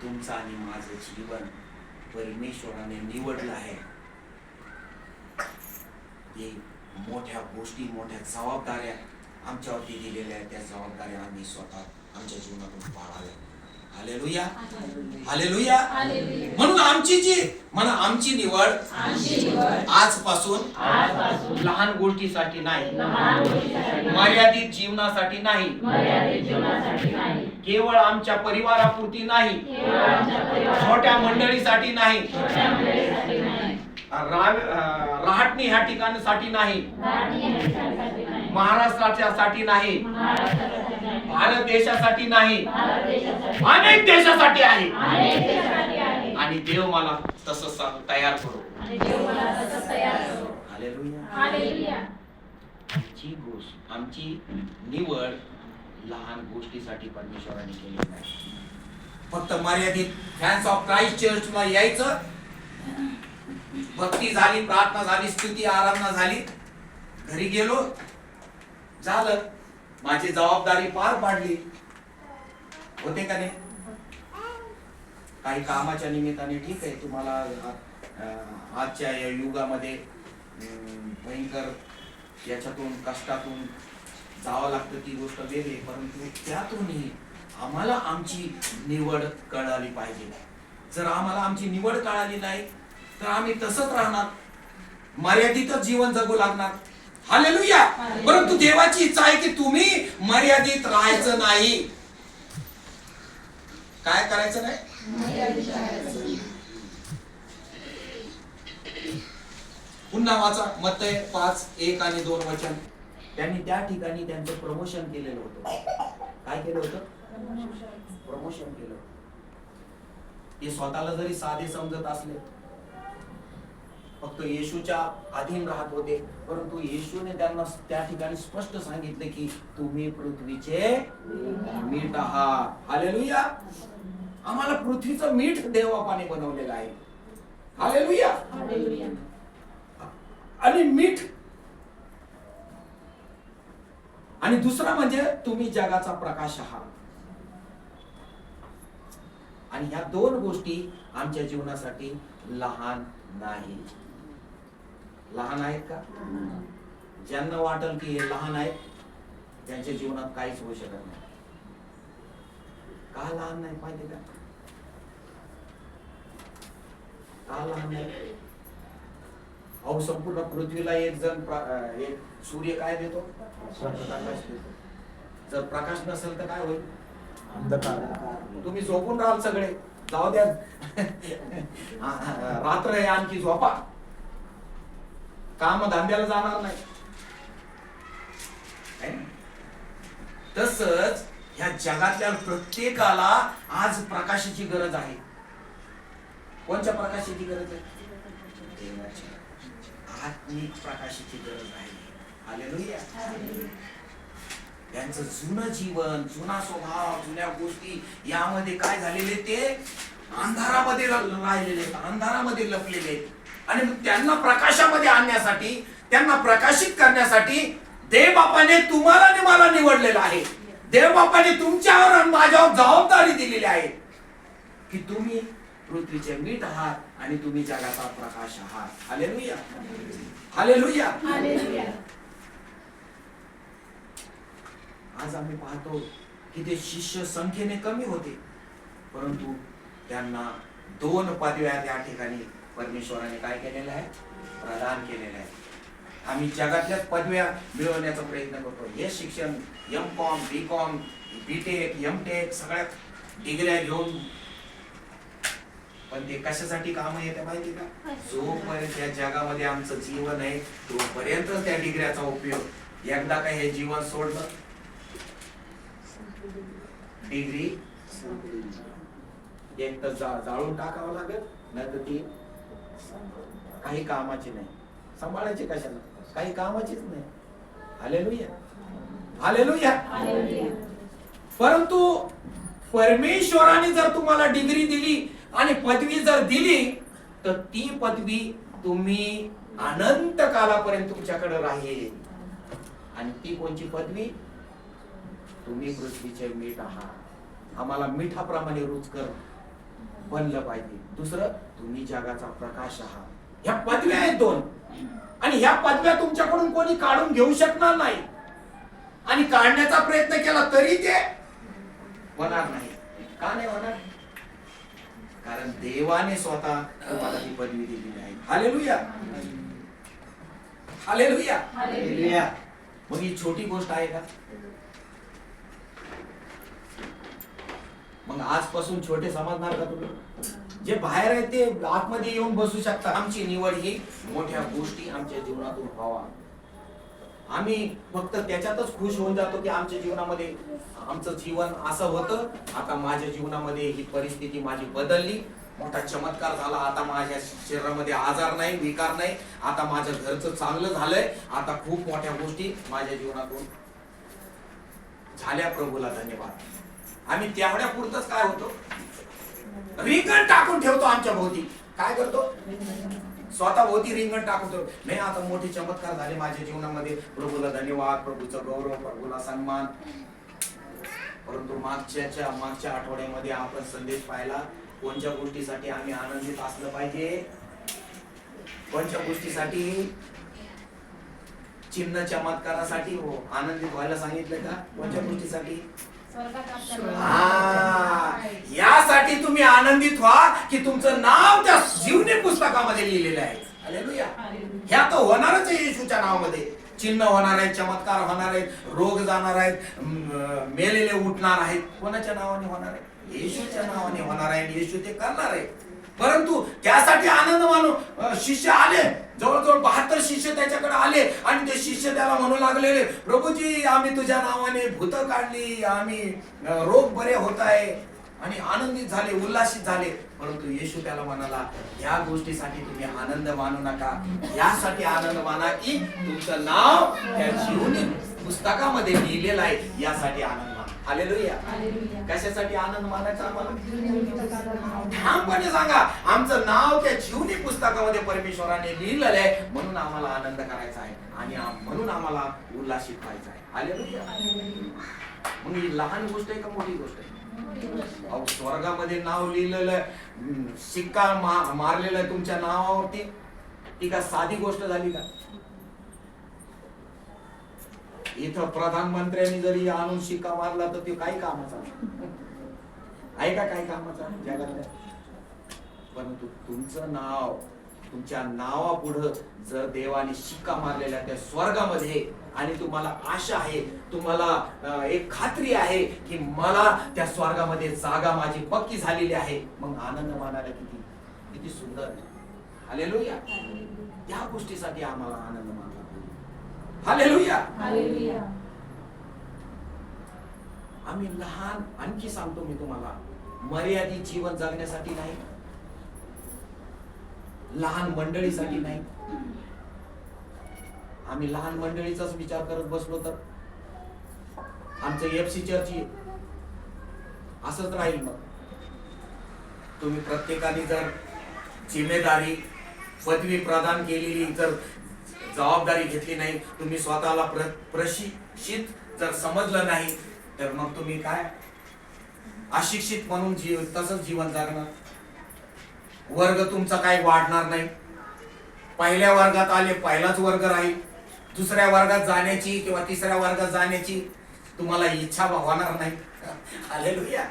तुमचं आणि माझं जीवन परमेश्वराने निवडलं आहे. ते मोठ्या गोष्टी, मोठ्या जबाबदाऱ्या आमच्यावरती दिलेल्या आहेत. त्या जबाबदाऱ्या आम्ही स्वतः आमच्या जीवनातून पाळाव्या. हालेलुया. हालेलुया. म्हणून आमची निवड आजपासून लहान गोष्टीसाठी नाही, मर्यादित जीवनासाठी नाही, केवळ आमच्या परिवारापुरती नाही, छोट्या मंडळीसाठी नाही, राहटणी ह्या ठिकाणासाठी नाही, महाराष्ट्रासाठी नाही, भारत देशासाठी नाही, अनेक देशासाठी आहे. आणि देव मला तसं तयार करू. हालेलुया. आमची निवड लहान गोष्टीसाठी परमेश्वराने केली नाही. फक्त मर्यादित फॅन्स ऑफ क्राइस्ट चर्चला यायचं, भक्ती झाली, प्रार्थना झाली, स्तुती आराधना झाली, घरी गेलो, झालं, माझी जबाबदारी पार पाडली. होते का नाही? काही कामाच्या निमित्ताने ठीक आहे, तुम्हाला आजच्या या युगामध्ये भयंकर याच्यातून कष्टातून जावं लागतं, ती गोष्ट वेगळी. परंतु त्यातूनही आम्हाला आमची निवड कळाली पाहिजे. जर आम्हाला आमची निवड कळाली नाही तर आम्ही तसंच राहणार, मर्यादितच जीवन जगू लागणार. हालेलुया. परंतु देवाची इच्छा आहे की तुम्ही मर्यादित राहायचं नाही. काय करायचं नाही? पुन्हा वाचा मत्तय 5:1 आणि 2 वचन. त्यांनी त्या ठिकाणी त्यांचं प्रमोशन केलेलं होतं. काय केलं होतं? प्रमोशन केलं. ते स्वतःला जरी साधे समजत असले, फक्त येशूच्या अधीन राहत होते, परंतु येशूने त्यांना त्या ठिकाणी स्पष्ट सांगितले की तुम्ही पृथ्वीचे मीठ आहात. हालेलुया. आम्हाला पृथ्वीचं मीठ देवबापाने बनवलेलं आहे. हालेलुया. आणि मीठ, आणि दुसरा म्हणजे तुम्ही जगाचा प्रकाश आहात. आणि ह्या दोन गोष्टी आमच्या जीवनासाठी लहान नाही. लहान आहेत का? ज्यांना वाटेल की हे लहान आहेत त्यांच्या जीवनात काहीच होऊ शकत नाही. का लहान नाही माहिती का? का लहान नाही? अहो, संपूर्ण पृथ्वीला एक सूर्य काय देतो? प्रकाश देतो. जर प्रकाश नसेल तर काय होईल? अंधकार. तुम्ही झोपून राहाल सगळे, जाऊ द्या, रात्र आहे आणखी झोपा, काम धंद्याला जाणार नाही. तसंच ह्या जगातल्या प्रत्येकाला आज प्रकाशाची गरज आहे. कोणत्या प्रकाशाची गरज आहे? देवाच्या आत्मिक प्रकाशाची गरज आहे. हालेलुया. त्यांचं जुनं जीवन, जुना स्वभाव, जुन्या गोष्टी यामध्ये काय झालेले, ते अंधारामध्ये राहिलेले, अंधारामध्ये लपलेले. आणि त्यांना प्रकाशामध्ये आणण्यासाठी, त्यांना प्रकाशित करण्यासाठी देवबापाने तुम्हाला आणि मला निवडलेलं आहे. देवबापाने तुमच्यावर आणि माझ्यावर जबाबदारी दिलेली आहे की तुम्ही पृथ्वीचे मीठ आहात आणि तुम्ही जगाचा प्रकाश आहात. हालेलुया. हालेलुया. हालेलुया. आज आम्ही पाहतो की ते शिष्य संख्येने कमी होते, परंतु त्यांना 2 पदव्या त्या ठिकाणी परमेश्वराने काय केलेलं आहे, प्रदान केलेलं आहे. आम्ही जगातल्याच पदव्या मिळवण्याचा प्रयत्न करतो. हे शिक्षण M.Com, B.Com, B.Tech, M.Tech सगळ्यात डिग्र्या घेऊन, पण ते कशासाठी काम येते माहिती का? जोपर्यंत या जगामध्ये आमचं जीवन आहे तोपर्यंतच त्या डिग्र्याचा उपयोग. एकदा काय हे जीवन सोडलं, डिग्री एक तर जाळून टाकावं लागेल, नाही तर ती काही कामाची नाही. सांभाळायची कशाला, काही कामाचीच नाही. Hallelujah, hallelujah. परंतु परमेश्वराने जर तुम्हाला डिग्री दिली आणि पदवी जर दिली, तर ती पदवी तुम्ही अनंत कालापर्यंत तुमच्याकडे राहील. आणि ती कोणची पदवी? तुम्ही पृथ्वीचे मीठ आहात. आम्हाला मिठाप्रमाणे रुचकर बनलं पाहिजे. दुसरं, तुम्ही जगाचा प्रकाश आहात. ह्या पदव्या आहेत 2, आणि ह्या पदव्या तुमच्याकडून कोणी काढून घेऊ शकणार नाही. आणि काढण्याचा प्रयत्न केला तरी ते होणार नाही. का नाही होणार? कारण देवाने स्वतः तुम्हाला ती पदवी दिलेली आहे. Hallelujah, hallelujah. हालेलुया. मग ही छोटी गोष्ट आहे का? मग आजपासून छोटे समजणार का तुम्ही? जे बाहेर आहे ते आतमध्ये येऊन बसू शकता. आमची निवड ही मोठ्या गोष्टी आमच्या जीवनातून व्हावा. आम्ही फक्त त्याच्यातच खुश होऊन जातो की आमच्या जीवनामध्ये आमचं जीवन असं होतं, आता माझ्या जीवनामध्ये ही परिस्थिती माझी बदलली, मोठा चमत्कार झाला, आता माझ्या शरीरामध्ये आजार नाही, विकार नाही, आता माझ्या घरचं चांगलं झालंय, आता खूप मोठ्या गोष्टी माझ्या जीवनातून झाल्या. प्रभूला धन्यवाद. आम्ही तेवढ्या पुरतच काय होतो, रिंगण टाकून ठेवतो आमच्या भोवती. काय करतो? स्वतः भोवती रिंगण टाकून ठेवतो. नाही, आता मोठे चमत्कार झाले माझ्या जीवनामध्ये, प्रभूला धन्यवाद, प्रभूचा गौरव, प्रभूला सन्मान. परंतु मागच्या आठवड्यामध्ये आपण संदेश पाहिला, कोणत्या गोष्टीसाठी आम्ही आनंदित असलं पाहिजे? कोणत्या गोष्टीसाठी? चिन्ह चमत्कारासाठी हो आनंदित व्हायला सांगितलं का? कोणत्या गोष्टीसाठी? यासाठी तुम्ही आनंदित व्हा की तुमचं नाव त्या जीवनी पुस्तकामध्ये लिहिलेलं आहे. हालेलुया. ह्या तर होणारच आहे येशूच्या नावामध्ये. चिन्ह होणार आहेत, चमत्कार होणार आहेत, रोग जाणार आहेत, मेलेले उठणार आहेत. कोणाच्या नावाने होणार आहे? येशूच्या नावाने होणार आहे. येशू ते करणार आहे. परंतु त्यासाठी आनंद मानू शिष्य आले, जवळजवळ 72 शिष्य त्याच्याकडे आले, आणि ते शिष्य त्याला म्हणू लागलेले, प्रभूजी आम्ही तुझ्या नावाने भूत काढली, आम्ही रोग बरे होत आहे, आणि आनंदित झाले, उल्हासित झाले. परंतु येशू त्याला म्हणाला, या गोष्टीसाठी तुम्ही आनंद मानू नका, यासाठी आनंद माना की तुमचं नाव त्या जीवनी पुस्तकामध्ये लिहिलेलं आहे, यासाठी आनंद माना. हालेलुया. कशासाठी आनंद मानायचा आम्हाला? ठामपणे सांगा, आमचं नाव त्या जीवनी पुस्तकामध्ये परमेश्वराने लिहिलेलं आहे, म्हणून आम्हाला आनंद करायचा आहे, आणि म्हणून आम्हाला उल्हासित व्हायचं आहे. हालेलुया. मग ही लहान गोष्ट आहे का मोठी गोष्ट आहे? अहो, स्वर्गामध्ये नाव लिहिलेलं, शिक्का मारलेला आहे तुमच्या नावावरती, ती का साधी गोष्ट झाली का? इथं प्रधानमंत्र्यांनी जरी आणून शिक्का मारला तर ते काही कामाचा आहे का? काही कामाचा जगातल्या? परंतु तुमचं नाव, तुमच्या नावापुढं जर देवाने शिक्का मारलेला त्या स्वर्गामध्ये, आणि तुम्हाला आशा आहे, तुम्हाला एक खात्री आहे की मला त्या स्वर्गामध्ये जागा माझी पक्की झालेली आहे, मग आनंद मानायला किती सुंदर आहे. हालेलुया. या गोष्टीसाठी आम्हाला आनंद मानायला. हालेलुया. हालेलुया. आम्ही लहान, आणखी सांगतो मी तुम्हाला, मर्यादित जीवन जगण्यासाठी नाही, लहान मंडळीसाठी नाही. आम्ही लहान मंडळीचाच विचार करत बसलो तर आमचं FC चर्च असंच राहील. मग तुम्ही प्रत्येकाने जर जिम्मेदारी, पदवी प्रदान केलेली जर जबाबदारी घेतली नाही, तुम्ही स्वतःला प्रशिक्षित जर समजलं नाही, तर मग तुम्ही काय अशिक्षित म्हणून तसंच जीवन जगणार. वर्ग तुमचा काही वाढणार नाही. पहिल्या वर्गात आले, पहिलाच वर्ग राहील. दुसऱ्या वर्गात जाण्याची किंवा तिसऱ्या वर्गात जाण्याची तुम्हाला इच्छा होणार नाही. हालेलुया.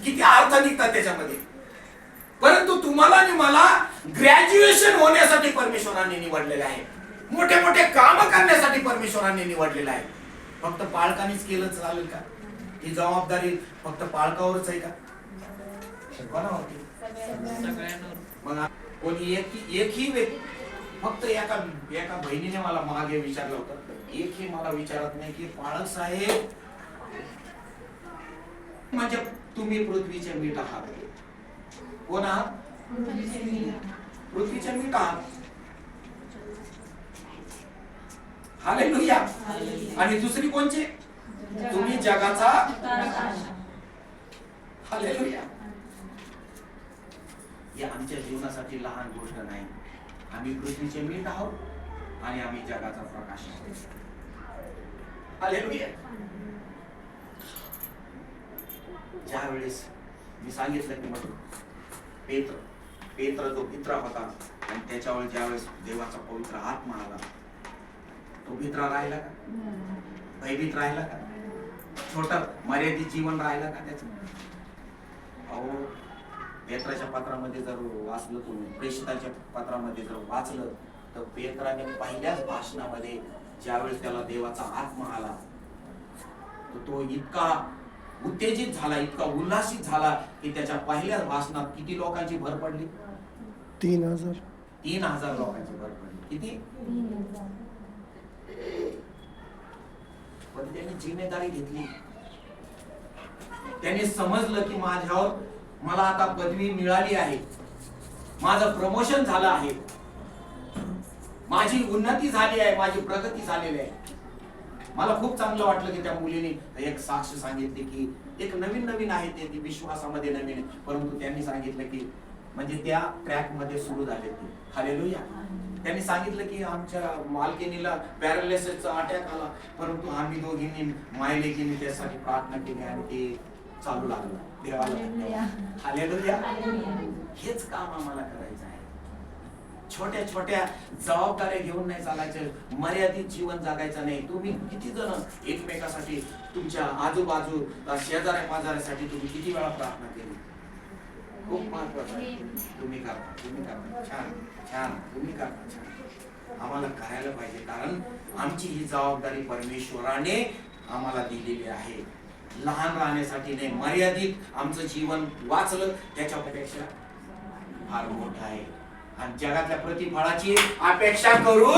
किती अर्थ निघतात त्याच्यामध्ये. परंतु तुम्हाला आणि मला ग्रॅज्युएशन होण्यासाठी परमेश्वराने निवडलेले आहे. मोठे मोठे काम करण्यासाठी परमेश्वराने निवडलेलं आहे. फक्त पालकांनीच केलं चालेल का? ही जबाबदारी फक्त पालकावरच आहे का? कोणावरती? मग कोणी एकही व्यक्ती, फक्त एका बहिणीने मला मागे विचारलं होतं, एकही मला विचारत नाही की पालक साहेब म्हणजे तुम्ही पृथ्वीचे मीठ आहात. कोण आहात? पृथ्वीचे मीठ आहात. हालेलुया. आणि दुसरी कोणची? तुम्ही जगाचा. हालेलुया. हे आमच्या जीवनासाठी लहान गोष्ट नाही. आम्ही पृथ्वीचे मीठ आहोत आणि आम्ही जगाचा प्रकाश आहोत. हालेलुया. ज्या वेळेस मी सांगितलं की मग पेत्र जो भित्रा होता आणि त्याच्यावर ज्यावेळेस देवाचा पवित्र आत्मा आला, तो भित्रा राहिला का? भयभीत राहिला का? छोटा मर्यादित जीवन राहिला का त्याचं? अहो, पेत्राच्या पत्रामध्ये जर वाचलं, तुम्ही प्रेषिताच्या पत्रामध्ये जर वाचलं, तर पेत्राने पहिल्याच भाषणामध्ये ज्यावेळेस त्याला देवाचा आत्मा आला, तर तो इतका उत्तेजित झाला, इतका उल्हासित झाला की त्याच्या पहिल्याच भाषणात किती लोकांची भर पडली? 3,000 लोकांची भर पडली. किती? पण त्यांनी जिम्मेदारी घेतली. त्यांनी समजलं की माझ्यावर, मला आता पदवी मिळाली आहे, माझं प्रमोशन झालं आहे, माझी उन्नती झाली आहे, माझी प्रगती झालेली आहे. मला खूप चांगलं वाटलं की त्या मुलीने एक साक्ष सांगितली की एक नवीन आहे ते, ती विश्वासामध्ये नवीन आहे, परंतु त्यांनी सांगितलं की म्हणजे त्या ट्रॅक मध्ये सुरू झाले ते. हालेलुया. त्यांनी सांगितलं की आमच्या मालकिनीला पॅरालिसिसचा अटॅक आला, परंतु आम्ही दोघींनी मायलेकीने त्यासाठी प्रार्थना केली आणि ते चालू लागलं. देवाला हालेलुया. हेच काम आम्हाला करायचं आहे. छोट्या छोट्या जबाबदाऱ्या घेऊन नाही चालायचं, मर्यादित जीवन जगायचं नाही. तुम्ही किती जण एकमेकासाठी, तुमच्या आजूबाजू शेजाऱ्या पाजाऱ्यासाठी तुम्ही किती वेळा प्रार्थना केली? खूप महत्वाचं आहे. तुम्ही करता छान तुम्ही करता छान. आम्हाला करायला पाहिजे, कारण आमची ही जबाबदारी परमेश्वराने आम्हाला दिलेली आहे. लहान राहण्यासाठी नाही, मर्यादित आमचं जीवन वाचलं त्याच्यापेक्षा फार मोठं आहे. आणि जगातल्या प्रतिफळाची अपेक्षा करू,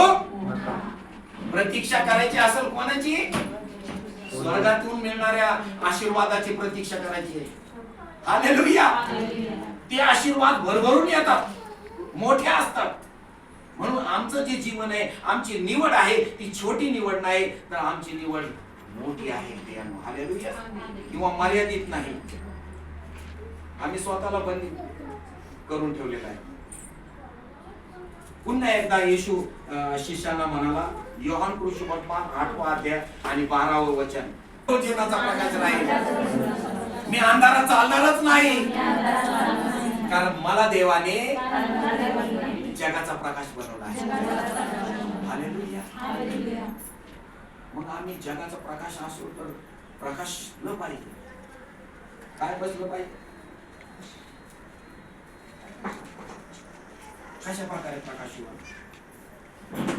प्रतीक्षा करायची असेल कोणाची? स्वर्गातून मिळणाऱ्या आशीर्वादाची प्रतीक्षा करायची आहे. हालेलुया. ते आशीर्वाद भरभरून येतात, मोठे असतात. म्हणून आमचं जे जीवन आहे, आमची निवड आहे, ती छोटी निवड नाही, तर आमची निवड मोठी आहे. हालेलुया. किंवा मर्यादित नाही. आम्ही स्वतःला बंदी करून ठेवलेला आहे. पुन्हा एकदा येशू शिष्यांना म्हणाला, योहान कृष्णवर्तमान 8वा अध्याय आणि 12वे वचन, तो जीवनाचा प्रकाश राहील, मी अंधारात चालणारच नाही, कारण मला देवाने जगाचा प्रकाश बनवला आहे. हालेलुया. मग आम्ही जगाचा प्रकाश असू तर प्रकाशलं पाहिजे. काय बसलं पाहिजे? कशा प्रकारे प्रकाश होईल?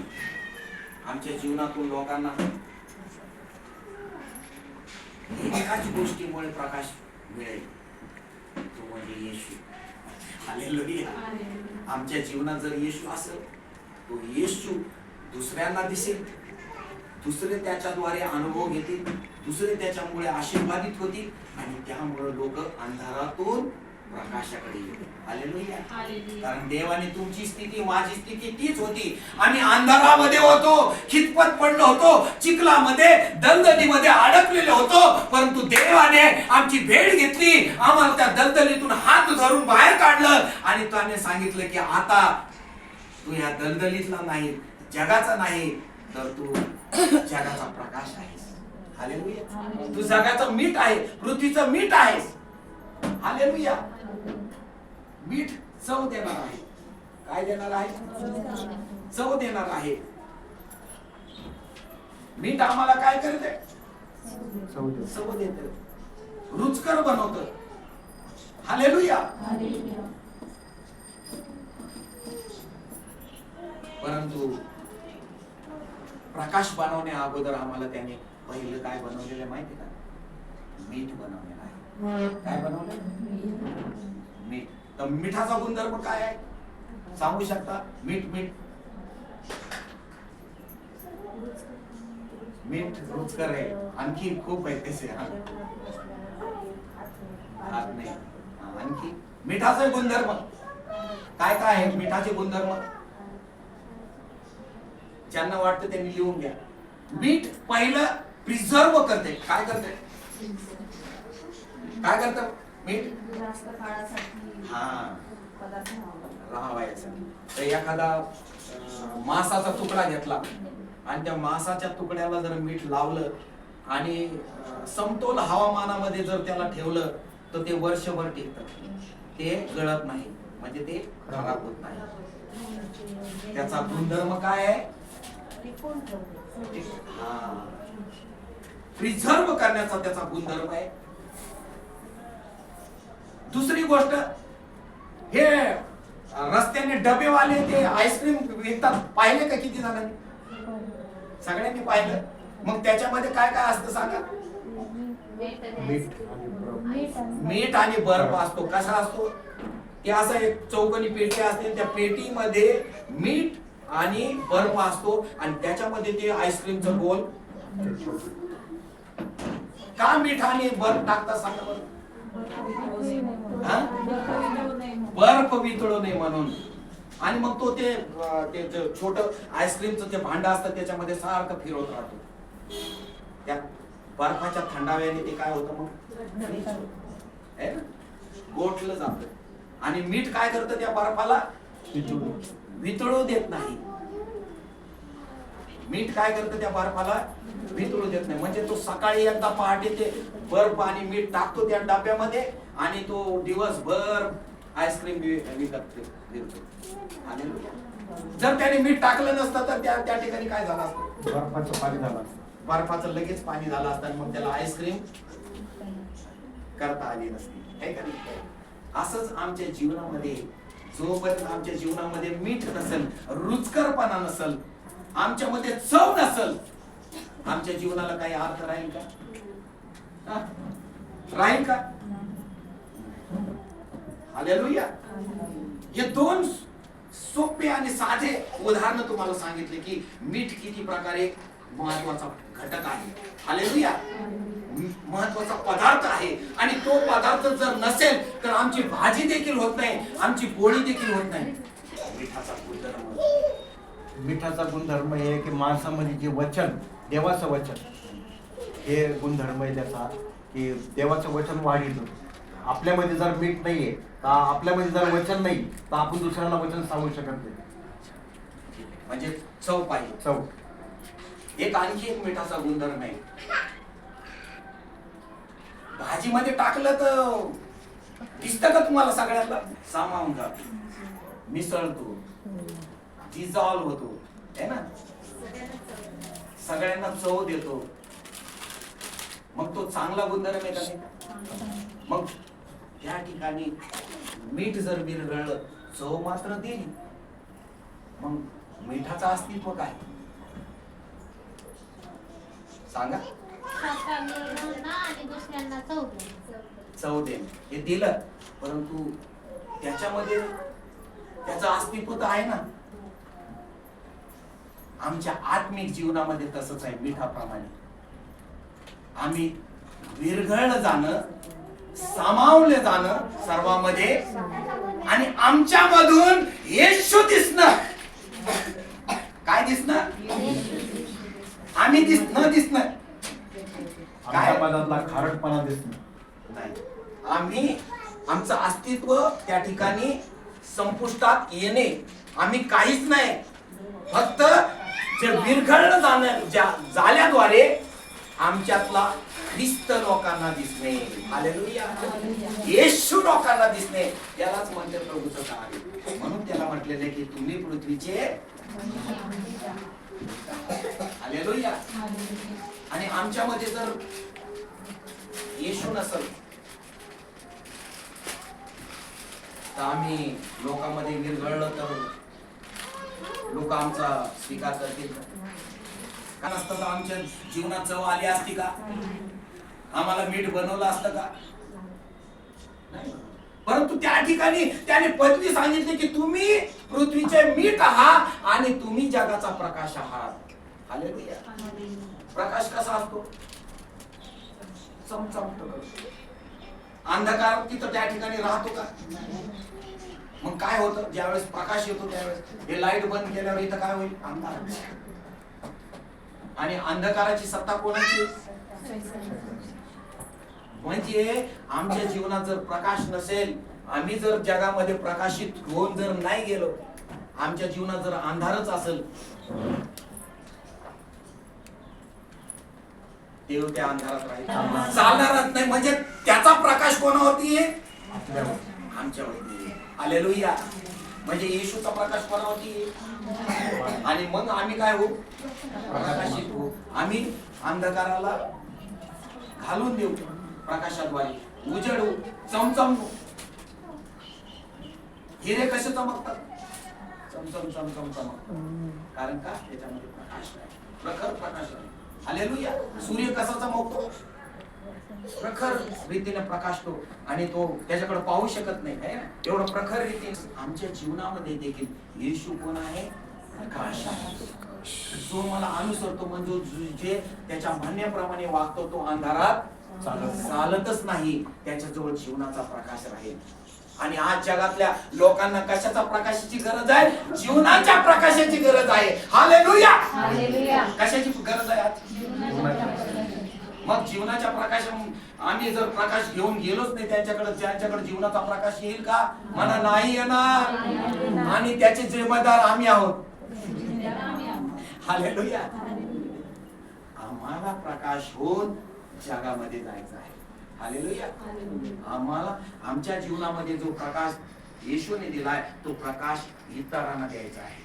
आमच्या जीवनातून लोकांना एकाच गोष्टीमुळे प्रकाश मिळेल, तो म्हणजे येशू. हालेलुया. आमच्या जीवनात जर येशू असेल, तो येशू दुसऱ्यांना दिसेल, दुसरे त्याच्याद्वारे अनुभव घेतील, दुसरे त्याच्यामुळे आशीर्वादित होतील आणि त्यामुळे लोक अंधारातून प्रकाशाकडे येतील. हालेलुया. कारण देवाने तुमची स्थिती, माझी स्थिती तीच होती. आम्ही अंधारामध्ये होतो, खितपत पडलो होतो, चिखलामध्ये, दलदलीमध्ये अडकलेलो होतो, परंतु देवाने आमची भेट घेतली, आम्हाला त्या दलदलीतून हात धरून बाहेर काढलं आणि त्याने सांगितलं की आता तू या दलदलीतला नाही, जगाचा नाही, तर तू जगाचा प्रकाश आहेस. हालेलुया. तू जगाचं मीठ आहे, पृथ्वीचं मीठ आहेस. हालेलुया. मीठ चव देणार आहे. काय देणार आहे? चव देणार आहे. मीठ आम्हाला काय करते? चव देते, रुचकर बनवतं. हालेलुया. परंतु प्रकाश बनवण्या अगोदर आम्हाला त्याने पहिलं काय बनवलेलं माहिती का? मीठ बनवलेलं आहे. काय बनवलं? मीठ. तर मिठाचा गुणधर्म काय आहे सांगू शकता? मीठ रुचकर आहे. आणखी खूप आहे तसे. नाही. आणखी मिठाचे गुणधर्म काय काय आहे? मिठाचे गुणधर्म ज्यांना वाटतं त्यांनी लिहून घ्या. मीठ पहिलं प्रिझर्व करते. काय करते? काय करतं मीठ? जास्त काळासाठी राहावायचं. तर एखादा मांसाचा तुकडा घेतला आणि त्या मांसाच्या तुकड्याला जर मीठ लावलं आणि समतोल हवामानामध्ये जर त्याला ठेवलं तर ते वर्षभर टिकतं. ते गळत नाही, म्हणजे ते खराब होत नाही. त्याचा गुणधर्म काय आहे? प्रिझर्व करण्याचा त्याचा गुणधर्म आहे. दुसरी गोष्ट, हे रस्त्याने डबेवाले ते आईस्क्रीम विकतात, पाहिले का किती जणांनी? सगळ्यांनी पाहिलं. मग त्याच्यामध्ये काय काय असतं सांगा? मीठ आणि बर्फ असतो. कसा असतो? ते असं एक चौकोनी पेटी असते, त्या पेटीमध्ये मीठ आणि बर्फ असतो आणि त्याच्यामध्ये ते आईस्क्रीमचं गोल. का मीठ आणि बर्फ टाकतात सांगा बरं? बर्फ वितळू नये म्हणून. आणि मग तो ते छोट आईस्क्रीमचं ते भांड असतं त्याच्यामध्ये सारखं फिरवत राहतो. त्या बर्फाच्या थंडाव्याने ते काय होतं मग? गोठलं जात. आणि मीठ काय करतं? त्या बर्फाला वितळू देत नाही. मीठ काय करतं? त्या बर्फाला वितळू देत नाही. म्हणजे तो सकाळी एकदा पहाटे ते बर्फ आणि मीठ टाकतो त्या डब्यामध्ये आणि तो दिवसभर आईस्क्रीम विकत फिरतो. जर त्याने मीठ टाकलं नसतं तर त्या ठिकाणी काय झालं असतं? बर्फाचं पाणी झालं. बर्फाचं लगेच पाणी झालं असतं. मग त्याला आईस्क्रीम करता आली नसती. हे का नाही? असंच आमच्या जीवनामध्ये, जोपर्यंत आमच्या जीवनामध्ये मीठ नसेल, रुचकरपणा नसेल, आमच्यामध्ये चव नसेल, आमच्या जीवनाला काही अर्थ राहील का? राहील का? हालेलुया. हे दोन सोपे आणि साधे उदाहरण तुम्हाला सांगितले की मीठ किती प्रकारे महत्वाचा घटक आहे. हालेलुया. महत्वाचा पदार्थ आहे. आणि तो पदार्थ जर नसेल तर आमची भाजी देखील होत नाही, आमची पोळी देखील होत नाही. मिठाचा गुणधर्म, मिठाचा गुणधर्म हे की माणसामध्ये जे वचन, देवाचं वचन, हे गुणधर्म आहे त्याचा की देवाचं वचन वाढीत. आपल्यामध्ये जर मीठ नाहीये, तर आपल्यामध्ये जर वचन नाही, तर आपण दुसऱ्यांना वचन सांगू शकत नाही. म्हणजे चव पाहिजे. चव एक आणखी एक मिठाचा गुणधर्म आहे. भाजीमध्ये टाकलं तर दिसतं का तुम्हाला? सगळ्यांना सामावून जातो, मिसळतो, डिझॉल्व होतो, है ना? सगळ्यांना चव देतो. मग तो चांगला गुणधर्म आहे का नाही? मग त्या ठिकाणी मीठ जर विरघळलं, चव मात्र देईल. मग मिठाचं अस्तित्व काय सांगा? आणि दुसऱ्यांना चव देईल हे दिलं, परंतु त्याच्यामध्ये त्याचं अस्तित्व तर आहे ना. आमच्या आत्मिक जीवनामध्ये तसंच आहे. मिठाप्रमाणे आम्ही विरघळलं जाणं, सामावले जाणं सर्वांमध्ये आणि आमच्यामधून येशू दिसणं. काय दिसणं? आम्ही न दिसणं. आमच्या मनातला खारटपणा दिसणं नाही. आम्ही आमचं अस्तित्व त्या ठिकाणी संपुष्टात येणे. आम्ही काहीच नाही, फक्त जे विरघळलं झाल्याद्वारे आमच्यातला ख्रिस्त लोकांना दिसणे. हालेलुया. येशू लोकांना दिसणे. यालाच म्हणते प्रभूचं कार्य. म्हणून त्याला म्हटलेलं आहे की तुम्ही पृथ्वीचे हालेलुया. आणि आमच्यामध्ये जर येशू नसेल तर आम्ही लोकांमध्ये विरघळलो तर लोक आमचा स्वीकार करतील का नसतं तर आमच्या जीवनात चव आली असती का? आम्हाला मीठ बनवलं असतं का? नाही. परंतु त्या ठिकाणी त्याने पदवी सांगितली की तुम्ही पृथ्वीचे मीठ आहात आणि तुम्ही जगाचा प्रकाश आहात. हालेलुया. प्रकाश कसा असतो? चमचमतो. अंधकार तिथं त्या ठिकाणी राहतो का? मग काय होतं ज्यावेळेस प्रकाश येतो त्यावेळेस हे लाईट बंद केल्यावर इथं काय होईल? अंधार. आणि अंधकाराची सत्ता कोणाची? म्हणजे आमच्या जीवनात जर प्रकाश नसेल, आम्ही जर जगामध्ये प्रकाशित होऊन जर नाही गेलो, आमच्या जीवनात जर अंधारच असेल, देव त्या अंधारात राहील चालणारच नाही. म्हणजे त्याचा प्रकाश कोणावरती आहे? आमच्यावरती. हालेलुया. म्हणजे येशूचा प्रकाश कोणावरती आहे? आणि मग आम्ही काय होऊ? प्रकाशित होऊ. आम्ही अंधकाराला घालून देऊ प्रकाशाद्वारे, उजळू, चमचमू. हिरे कसे चमकतात? चमचम चमचम चमकतात. कारण का? त्याच्यामध्ये प्रकाश आहे, प्रखर प्रकाश आहे. हालेलुया. सूर्य कसा चमकतो? प्रखर रीतीने प्रकाशतो आणि तो त्याच्याकडे पाहू शकत नाही काय ना, एवढं प्रखर रीतीने. आमच्या जीवनामध्ये देखील येशू कोण आहे? प्रकाश आहे. जो मला अनुसरतो म्हणजे जे त्याच्या म्हणण्याप्रमाणे वागतो तो अंधारात चालतच नाही, त्याच्याजवळ जीवनाचा प्रकाश राहील. आणि आज जगातल्या लोकांना कशाचा प्रकाशाची गरज आहे? जीवनाच्या प्रकाशाची गरज आहे. हालेलुया. कशाची गरज आहे आज? मग जीवनाच्या प्रकाश, आम्ही जर प्रकाश घेऊन गेलोच नाही त्यांच्याकडे जीवनाचा प्रकाश येईल का? मला नाही येणार. आणि त्याचे जिम्मेदार आम्ही आहोत. हालेलुया. आम्हाला प्रकाश होऊन जगामध्ये जायचं आहे. हालेलुया. आम्हाला आमच्या जीवनामध्ये जो प्रकाश येशूने दिलाय तो प्रकाश इतरांना द्यायचा आहे.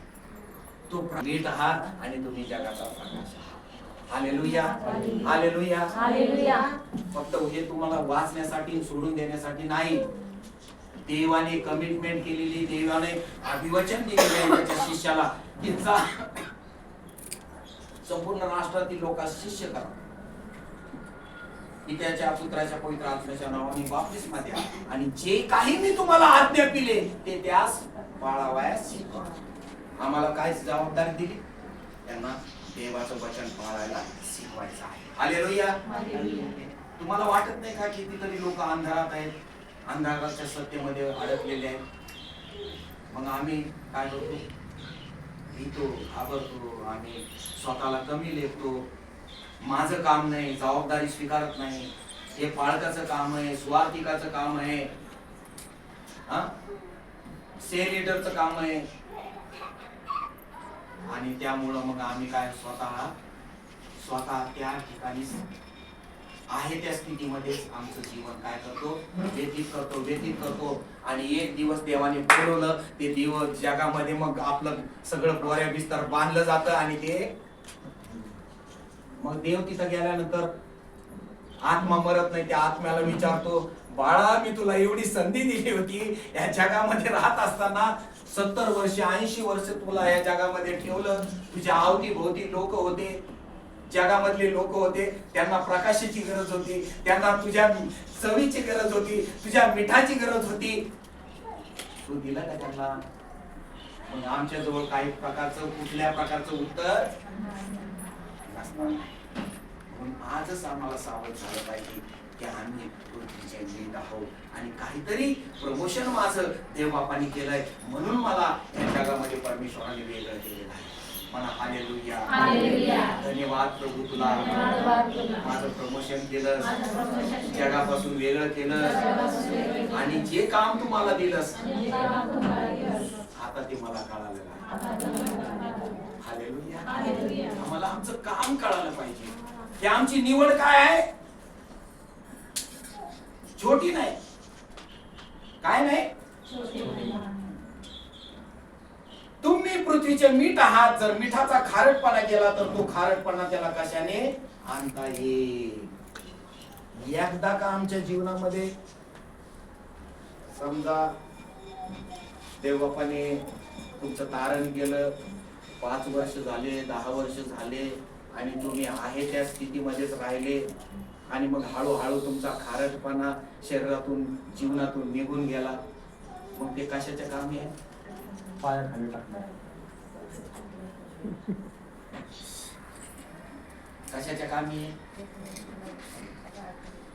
तो मीठ आहात आणि तुम्ही जगाचा प्रकाश आहात. हालेलुया. हालेलुया. हालेलुया. फक्त हे तुम्हाला वाचण्यासाठी सोडून देण्यासाठी नाही. देवाने कमिटमेंट केलेली, देवाने अभिवचन दिलेले आहे त्याच्या शिष्याला की जा संपूर्ण राष्ट्रातील लोकांस शिष्य करा, पित्याच्या पुत्राच्या पवित्र आत्म्याच्या नावाने बाप्तिस्मा द्या आणि जे काही मी तुम्हाला आज्ञा दिले ते त्यास पाळावयास शिकवा. आम्हाला काय जबाबदारी दिली? त्यांना देवाचं वचन पाळायला शिकवायचं आहे. हालेलुया. तुम्हाला वाटत नाही का कितीतरी लोक अंधारात आहेत, अंधाराच्या सत्तेमध्ये अडकलेले आहेत? मग आम्ही काय करतो? भीतो, घाबरतो, आम्ही स्वतःला कमी लेखतो. माझं काम नाही, जबाबदारी स्वीकारत नाही, हे पाळकाचं काम आहे, स्वार्थिकाचं काम आहे, सेल लीडरचं काम आहे. आणि त्यामुळं मग आम्ही काय स्वतः त्या ठिकाणी आहे त्या स्थितीमध्येच आमचं जीवन काय करतो? व्यतीत करतो. आणि एक दिवस देवाने बोलवलं, ते दिवस जगामध्ये मग आपलं सगळं बोऱ्या बिस्तर बांधलं जातं आणि ते मग देव तिथं गेल्यानंतर आत्मा मरत नाही. त्या आत्म्याला विचारतो, बाळा मी तुला एवढी संधी दिली होती, या जगामध्ये राहत असताना 70 वर्ष 80 वर्ष तुला या जगामध्ये ठेवलं. तुझ्या अवतीभोवती लोक होते, जगामधले लोक होते, त्यांना प्रकाशाची गरज होती, त्यांना तुझ्या चवीची गरज होती, तुझ्या मिठाची गरज होती. तू दिला का त्यांना? मग आमच्या जवळ काही प्रकारचं कुठल्या प्रकारचं उत्तर नसणार. म्हणून आजच आम्हाला सावध झालं पाहिजे की आम्ही पृथ्वीचे मीठ आहोत आणि काहीतरी प्रमोशन माझं देवबापाने केलंय म्हणून मला या जगामध्ये परमेश्वराने वेगळं केलेलं आहे. म्हणा हालेलुया. धन्यवाद प्रभू तुला, माझं प्रमोशन केलं, जगापासून वेगळं केलं आणि जे काम तू मला दिलंस आता ते मला कळालेलं आहे. हालेलुया. आम्हाला आमचं काम कळालं पाहिजे की आमची निवड काय आहे. छोटी नाही, काय नाही, तुम्ही पृथ्वीचे मीठ आहात. जर मिठाचा खारटपणा गेला तर तो खारटपणा त्याला कशाने आणता येईल? एकदा का आमच्या जीवनामध्ये समजा देवबापाने तुमचं तारण केलं, 5 वर्ष झाले, 10 वर्ष झाले आणि तुम्ही आहे त्या स्थितीमध्येच राहिले आणि मग हळूहळू तुमचा खारटपणा शरीरातून जीवनातून निघून गेला, मग ते कशाच्या कामी आहे? पायाखाली टाकणार. कशाच्या कामी आहे?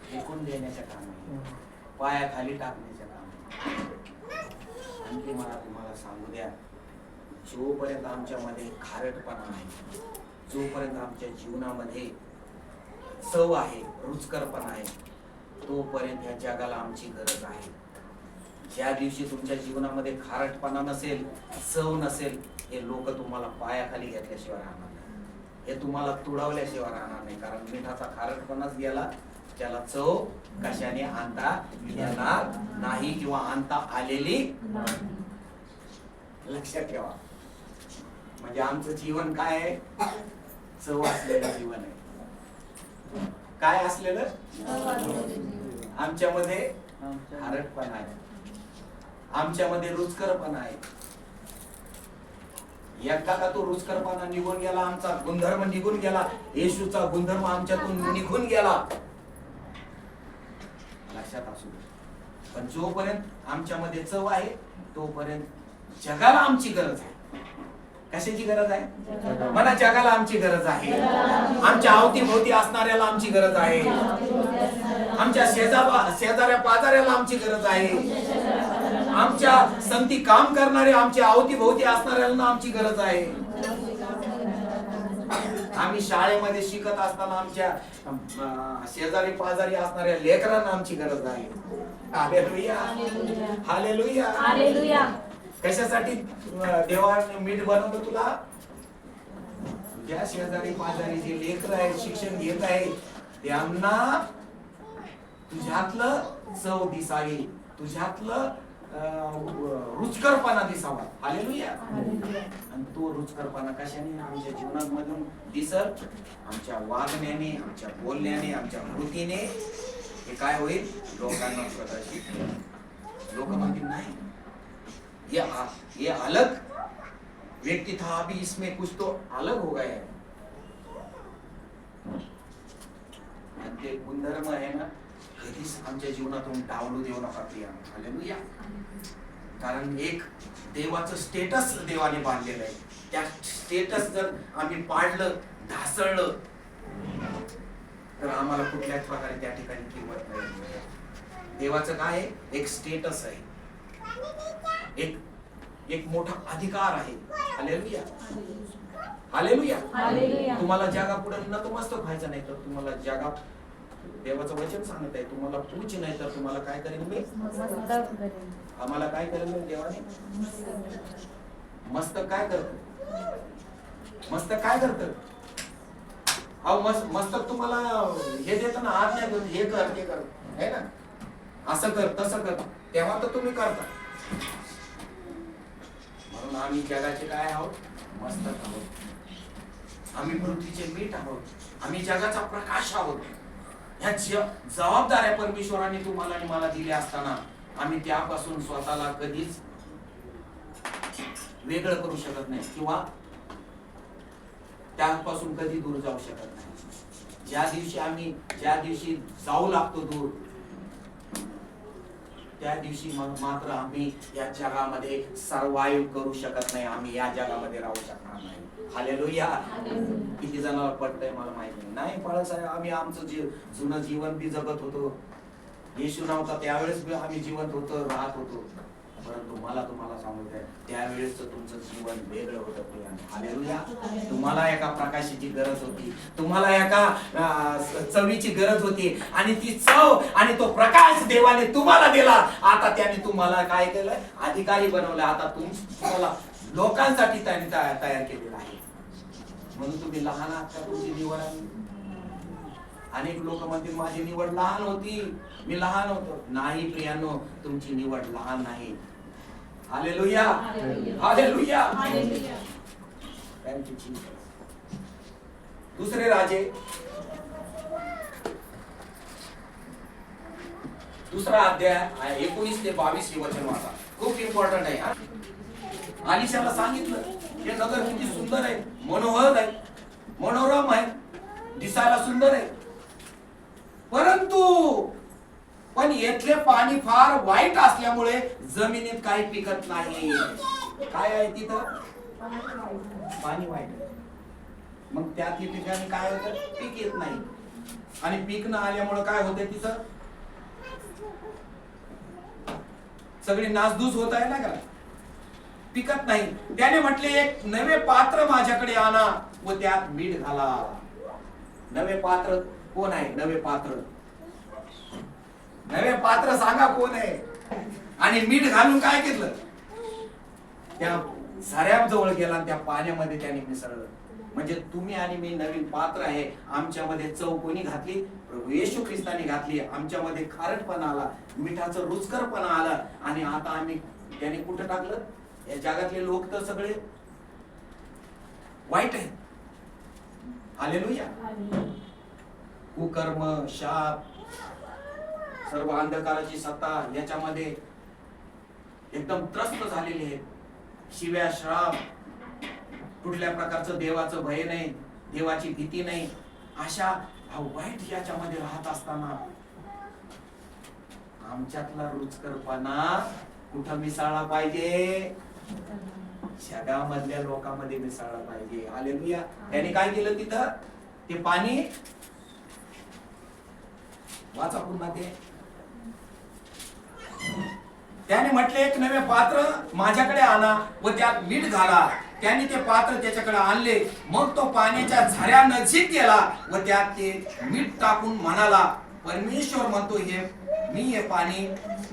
फेकून देण्याच्या कामी आहे, पायाखाली टाकण्याच्या कामी आहे. आणखी मला तुम्हाला सांगू द्या, जोपर्यंत आमच्यामध्ये खारटपणा आहे, जोपर्यंत आमच्या जीवनामध्ये चव आहे, रुचकरपणा आहे, तोपर्यंत या जगाला आमची गरज आहे. ज्या दिवशी तुमच्या जीवनामध्ये खारटपणा नसेल, चव नसेल, हे लोक तुम्हाला पायाखाली घेतल्याशिवाय राहणार नाही, हे तुम्हाला तुडवल्याशिवाय राहणार नाही. कारण मिठाचा खारटपणाच गेला, त्याला चव कशाने आणता येणार नाही किंवा आणता आलेली लक्षात ठेवा. म्हणजे आमचं जीवन काय आहे? चव असलेलं जीवन आहे. काय असलेलं? आमच्यामध्ये खारटपणा आहे, आमच्यामध्ये रुचकरपणा आहे. एकदा का तो रुचकरपणा निघून गेला, आमचा गुणधर्म निघून गेला, येशूचा गुणधर्म आमच्यातून निघून गेला, लक्षात असू दे. पण जोपर्यंत आमच्यामध्ये चव आहे तोपर्यंत जगाला आमची गरज आहे. कशाची गरज आहे? मला जगाला आमची गरज आहे, आमच्या अवतीभोवती असणाऱ्याला आमची गरज आहे, आमच्या शेजाऱ्या पाजाऱ्याला आमची गरज आहे, आमच्या संगती काम करणारे आमच्या अवतीभोवती असणाऱ्यांना आमची गरज आहे. आम्ही शाळेमध्ये शिकत असताना आमच्या शेजारी पाजारी असणाऱ्या लेकरांना आमची गरज आहे. Hallelujah, hallelujah, hallelujah. कशासाठी देवाने मीठ बनवलं तुला? ज्या शेजारी पाजारी जे लेकर आहेत, शिक्षण घेत आहेत, त्यांना तुझ्यातलं चव दिसावी, तुझ्यातलं रुचकरपणा दिसावा. हालेलुया. आणि तो रुचकरपणा कशाने आमच्या जीवनामधून दिसत? आमच्या वागण्याने, आमच्या बोलण्याने, आमच्या कृतीने. हे काय होईल? लोकांना प्रदर्शित. लोक म्हणतील नाही, ये अलग व्यक्ति था, अभी इसमें कुछ तो अलग हो गया है. आणि ते गुणधर्म आहे ना, कधीच आमच्या जीवनातून डावलू देऊ नका प्रिया. हालेलुया. कारण एक देवाचं स्टेटस देवाने बांधलेलं आहे. त्या स्टेटस जर आम्ही पाडलं, ढासळलं, तर आम्हाला कुठल्याच प्रकारे त्या ठिकाणी किंमत नाही. देवाचं काय आहे? एक स्टेटस आहे, एक मोठा अधिकार आहे. Hallelujah, hallelujah. तुम्हाला जगापुढे नतमस्तक व्हायचं नाही, तर तुम्हाला जगात देवाचं वचन सांगत आहे, तुम्हाला पूछ नाही तर तुम्हाला काय करेल मी? आम्हाला काय करेल देवाने? मस्तक काय करत? मस्तक काय करत? अहो मस्तक तुम्हाला हे देतं ना, आज्ञा देऊन हे कर ते कर, है ना, असं कर तसं कर, तेव्हा तर तुम्ही करता. म्हणून आम्ही जगाचे काय आहोत? मस्तक आहोत. आम्ही पृथ्वीचे मीठ आहोत, आम्ही जगाचा प्रकाश आहोत. ह्या जबाबदाऱ्या परमेश्वराने तुम्हाला आणि मला दिल्या असताना आम्ही त्यापासून स्वतःला कधीच वेगळं करू शकत नाही किंवा त्यापासून कधी दूर जाऊ शकत नाही. ज्या दिवशी जाऊ लागतो दूर, त्या दिवशी मात्र आम्ही या जगामध्ये सर्वाइव्ह करू शकत नाही, आम्ही या जगामध्ये राहू शकणार नाही. हालेलुया. किती जणांना पटतंय मला माहिती नाही. बाळासाहेब, आम्ही आमचं जुनं जीवन बी जगत होतो, येशू नव्हता त्यावेळेस बी आम्ही जिवंत होतो, राहत होतो. परंतु मला तुम्हाला सांगू द्या, त्यावेळेस तुमचं जीवन वेगळं होतं. हालेलुया. तुम्हाला एका प्रकाशाची गरज होती, तुम्हाला एका चवीची गरज होती, आणि ती चव आणि तो प्रकाश देवाने तुम्हाला दिला. आता त्याने तुम्हाला काय केलं? अधिकारी बनवलं. आता तुम्हाला लोकांसाठी त्याने तयार केलेलं आहे. म्हणून तुम्ही लहान आहात का? तुमची निवड आहे. अनेक लोक म्हणतील माझी निवड लहान होती, मी लहान होतो. नाही प्रियानो, तुमची निवड लहान नाही. Hallelujah, hallelujah. Thank you, Jesus. दुसरे राजे, दुसरा अध्याय 19 ते 22 हे वचन वाचा. खूप इम्पॉर्टंट आहे. हा, अलिशाला सांगितलं हे नगर किती सुंदर आहे, मनोहर आहे, मनोरम आहे, दिसायला सुंदर आहे, परंतु पण येथले पाणी फार वाईट असल्यामुळे जमिनीत काही पिकत नाही. काय आहे तिथं? पाणी वाईट आहे. मग त्या ठिकाणी काय होतं? पीक येत नाही. आणि पीक न आल्यामुळे काय होते तिथं? सगळी नासधूस होत आहे ना का, पिकत नाही. त्याने म्हटले एक नवे पात्र माझ्याकडे आणा व त्यात मीठ घाला. नवे पात्र कोण आहे? नवे पात्र, नवे पात्र सांगा कोण आहे? आणि मीठ घालून काय केलं? त्या झऱ्या जवळ गेला आणि त्या पाण्यामध्ये त्याने मिसळलं. म्हणजे तुम्ही आणि मी नवीन पात्र आहे. आमच्यामध्ये चव कोणी घातली? प्रभू येशू ख्रिस्ताने घातली. आमच्यामध्ये खारटपणा आला, मिठाचं रुचकरपणा आला. आणि आता आम्ही त्याने कुठं टाकलं? या जगातले लोक तर सगळे वाईट आहेत. हालेलुया. कुकर्म, शाप, सर्व अंधकाराची सत्ता याच्यामध्ये एकदम त्रस्त झालेले आहेत. शिव्या, श्राप, कुठल्या प्रकारचं देवाचं भय नाही, देवाची भीती नाही, अशा वाईट याच्यामध्ये राहत असताना आमच्यातला रुचकरपणा कुठं मिसळला पाहिजे? जगामधल्या लोकांमध्ये मिसळला पाहिजे. हालेलुया. त्याने काय केलं तिथं? ते पाणी वाचा पुन्हा ते. त्याने म्हटले एक नवे पात्र माझ्याकडे आणा व त्यात मीठ घाला. त्याने ते पात्र त्याच्याकडे आणले. मग तो पाण्याच्या झऱ्या नजीक गेला व त्यात ते मीठ टाकून म्हणाला, परमेश्वर म्हणतो मी हे पाणी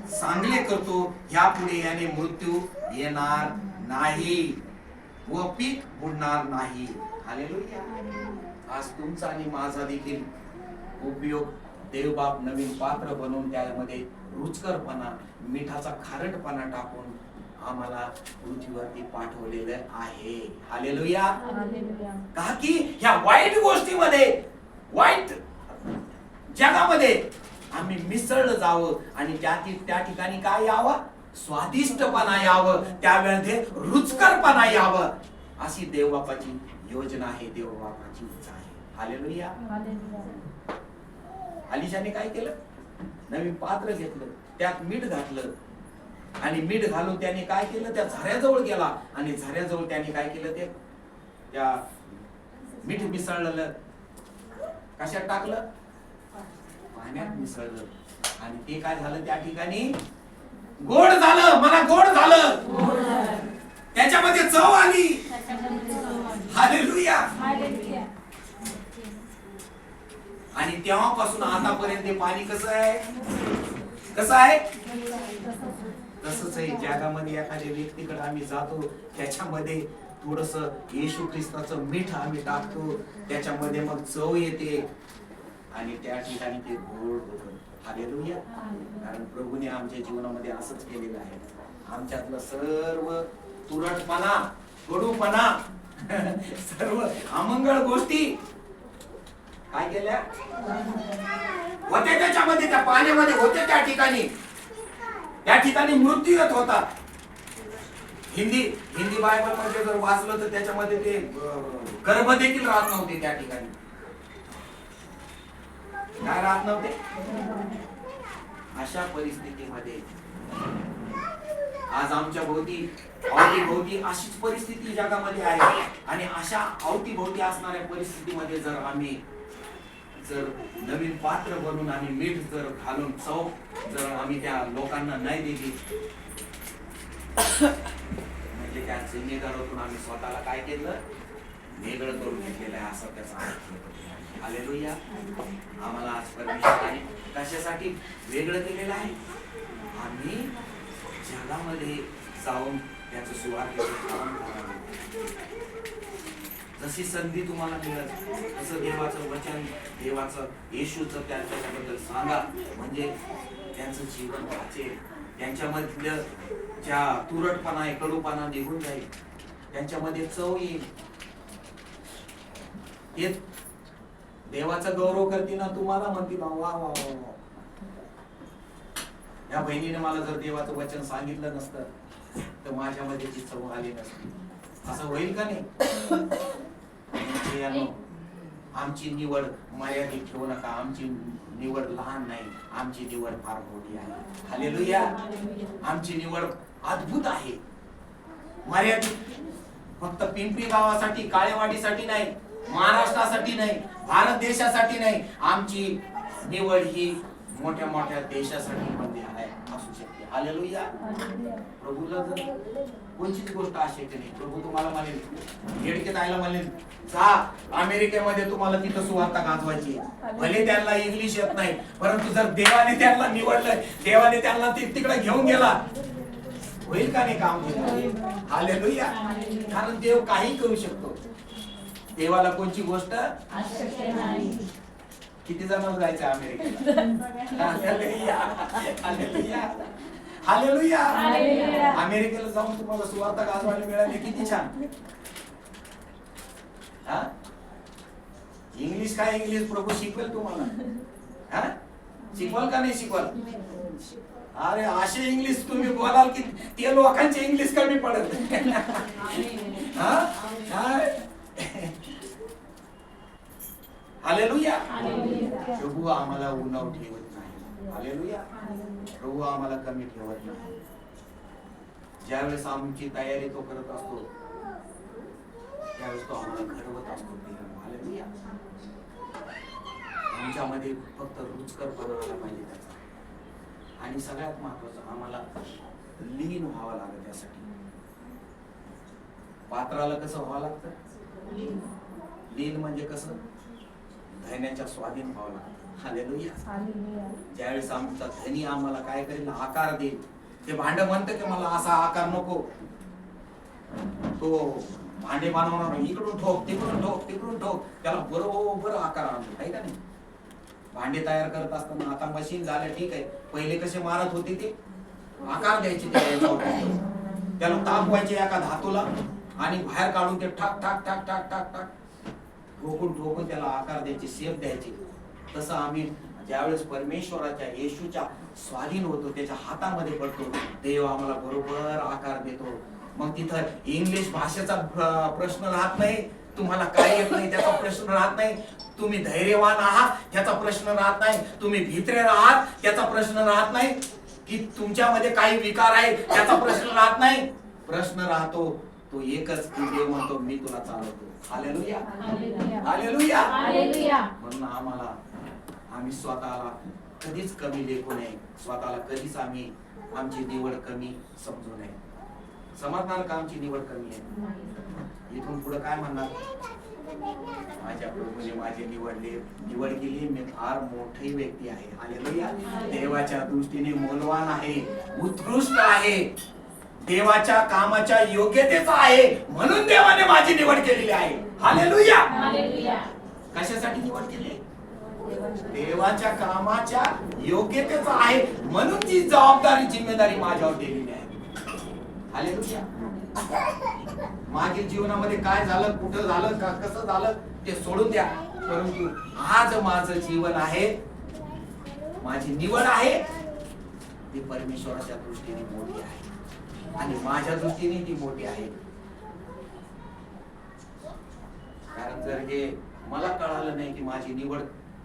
चांगले करतो. यापुढे याने मृत्यू येणार नाही व पीक बुडणार नाही. हालेलुया. आज तुमचा आणि माझा देखील उपयोग देव बाप नवीन पात्र बनवून त्यामध्ये रुचकरपणा, मिठाचा खारटपणा टाकून आम्हाला पृथ्वीवरती पाठवलेलं आहे. हालेलुया. का की ह्या वाईट गोष्टीमध्ये, वाईट जगामध्ये आम्ही मिसळलं जावं आणि त्या ठिकाणी काय यावं? स्वादिष्टपणा यावं, त्यावेळेस रुचकरपणा यावं, अशी देवबापाची योजना आहे, देवबापाची इच्छा आहे. हालेलुया. अलिशाने काय केलं? नवीन पात्र घेतलं, त्यात मीठ घातलं आणि मीठ घालून त्याने काय केलं? त्या झऱ्याजवळ गेला आणि झऱ्याजवळ त्याने काय केलं? ते त्या मीठ मिसळलं, कशात टाकलं? पाण्यात मिसळलं. आणि ते काय झालं? त्या ठिकाणी गोड झालं. मला गोड झालं, त्याच्यामध्ये चव आली. हालेलुया. आणि तेव्हापासून आतापर्यंत ते पाणी कसं आहे? कसं आहे? तसंच आहे. जगामध्ये एखाद्या व्यक्तीकडे आम्ही जातो, त्याच्यामध्ये थोडस येशू ख्रिस्ताचं मीठ आम्ही टाकतो, त्याच्यामध्ये मग चव येते आणि त्या ठिकाणी ते गोड होतं. हालेलुया. कारण प्रभूने आमच्या जीवनामध्ये असंच केलेलं आहे. आमच्यातलं सर्व तुरटपणा, कडूपणा, सर्व अमंगळ गोष्टी काय केल्या होत्या त्याच्यामध्ये, त्या पाण्यामध्ये होते. त्या ठिकाणी मृत्यू येत होता. हिंदी बायबल मध्ये जर वाचलं तर त्याच्यामध्ये ते गर्भ देखील राहत नव्हते. त्या ठिकाणी काय राहत नव्हते? अशा परिस्थितीमध्ये आज आमच्या अवतीभोवती अशीच परिस्थिती जगामध्ये आहे. आणि अशा अवतीभोवती असणाऱ्या परिस्थितीमध्ये जर आम्ही नवीन पात्र बनून आम्ही मीठ जर घालून चव जर आम्ही त्या लोकांना नाही दिली, म्हणजे त्या जिम्मेदारीतून आम्ही स्वतःला काय केलं? वेगळं करून घेतलेलं आहे, असं त्याचा अर्थ. हालेलुया. आम्हाला आज परमेश्वराने कशासाठी वेगळं केलेलं आहे? आम्ही जगामध्ये जाऊन त्याचं सुवार्तेचं काम करावं. जशी संधी तुम्हाला मिळत तसं देवाचं वचन, देवाचं येशूचं त्याच्याबद्दल सांगा, म्हणजे त्यांचं जीवन वाचेल. त्यांच्यामधलं ज्या तुरटपणा आहे, कडूपणा निघून जाईल, त्यांच्यामध्ये चव येईल. हेच देवाचा गौरव करते ना, तुम्हाला म्हणते ना वा वा वा वा. या बहिणीने मला जर देवाचं वचन सांगितलं नसतं तर माझ्यामध्ये ती चव आली नसती. असं होईल का नाही? म्हणजे आमची निवड मर्यादित ठेवू नका. आमची निवड लहान नाही, आमची निवड फार मोठी आहे. हालेलुया. आमची निवड अद्भुत आहे. मर्यादित फक्त पिंपरी गावासाठी, काळेवाडीसाठी नाही, महाराष्ट्रासाठी नाही, भारत देशासाठी नाही. आमची निवड ही मोठ्या मोठ्या देशासाठी पण आहे, असू शकते. हालेलुया. प्रभूला जर कोणतीच गोष्ट अशक्य नाही. प्रभू तुम्हाला म्हणेल, हेडके जायला म्हणेल, जा अमेरिकेमध्ये तुम्हाला तिथं सुवार्ता गाजवायची. भले त्यांना इंग्लिश येत नाही, परंतु जर देवाने त्यांना निवडलं, देवाने त्यांना तिकडे घेऊन गेला, होईल का नाही काम? हालेलुया. कारण देव काही करू शकतो. देवाला कोणची गोष्ट अशक्य नाही. किती जण जायचं अमेरिकेला? हालेलुया. हालेलुया. हालेलुया. हालेलुया. अमेरिकेला जाऊन तुम्हाला सुवार्ता गाजवायला मिळाली, किती छान. हा? इंग्लिश काय इंग्लिश प्रभू शिकवेल तुम्हाला. हा? शिकवाल का नाही शिकवाल? अरे असे इंग्लिश तुम्ही बोलाल की ते लोकांचे इंग्लिश कमी पडत. हा? हालेलुया. प्रभू आम्हाला उन्हाव ठेवत नाही. हालेलुया. प्रभू आम्हाला कमी ठेवत नाही. ज्यावेळेस आमची तयारी तो करत असतो, त्यावेळेस तो आम्हाला घडवत असतो. हालेलुया. आमच्यामध्ये फक्त रुचकरपणा आला पाहिजे त्याचा. आणि सगळ्यात महत्वाचं, आम्हाला लीन व्हावं लागतं. त्यासाठी पात्राला कसं व्हावं लागतं? लीन म्हणजे कसं? धन्याच्या स्वाधीन व्हावं लागतं. हालेलुया. ज्यावेळेस आमचा धनी आम्हाला काय करेल? आकार देईल. ते भांड म्हणतं की मला असा आकार नको, तो भांडे बनवणार, इकडून ठोक, तिकडून ठोक, तिकडून ठोक, त्याला बरोबर आकार आणतो. आहे का नाही? भांडे तयार करत असताना आता मशीन झालं, ठीक आहे. पहिले कसे मारत होते ते आकार द्यायचे, त्याला तापवायचे एका धातूला आणि बाहेर काढून ते ठाक ठाक ठाक ठाक ठाक ठाक ठोकून ठोकून त्याला आकार द्यायचे, शेप द्यायचे. तसं आम्ही ज्यावेळेस परमेश्वराच्या, येशूच्या स्वाधीन होतो, त्याच्या हातामध्ये पडतो, देव आम्हाला बरोबर आकार देतो. मग तिथं इंग्लिश भाषेचा प्रश्न राहत नाही, तुम्हाला काय येत नाही त्याचा प्रश्न राहत नाही, तुम्ही धैर्यवान आहात त्याचा प्रश्न राहत नाही, तुम्ही भित्रे आहात त्याचा प्रश्न राहत नाही, की तुमच्यामध्ये काही विकार आहे त्याचा प्रश्न राहत नाही. प्रश्न राहतो तो एकच, की देव म्हणतो मी तुला चालवतो. हालेलुया. हालेलुया. हालेलुया. म्हणून आम्ही स्वतःला कधीच कमी लेखू नये, स्वतःला कधीच आमची निवड कमी समजू नये. समजणार का आमची निवड कमी आहे? इथून पुढे काय म्हणणार? माझ्या प्रभूने माझी निवड केली, मी फार मोठी व्यक्ती आहे. हालेलुया. देवाच्या दृष्टीने मौल्यवान आहे, उत्कृष्ट आहे, देवाच्या कामाच्या योग्यतेचा आहे, म्हणून देवाने माझी निवड केलेली आहे. हालेलुया. कशासाठी निवड केली? देवाच्या कामाच्या योग्यतेचा आहे, म्हणून ती जबाबदारी, जिम्मेदारी माझ्यावर दिलेली आहे. हालेलुया. मागील जीवनामध्ये काय झालं, कुठं झालं, का कसं झालं ते सोडून द्या, परंतु आज माझं जीवन आहे, माझी निवड आहे, ती परमेश्वराच्या दृष्टीने मोठी आहे आणि माझ्या दृष्टीने ती मोठी आहे. कारण जर हे मला कळालं नाही की माझी निवड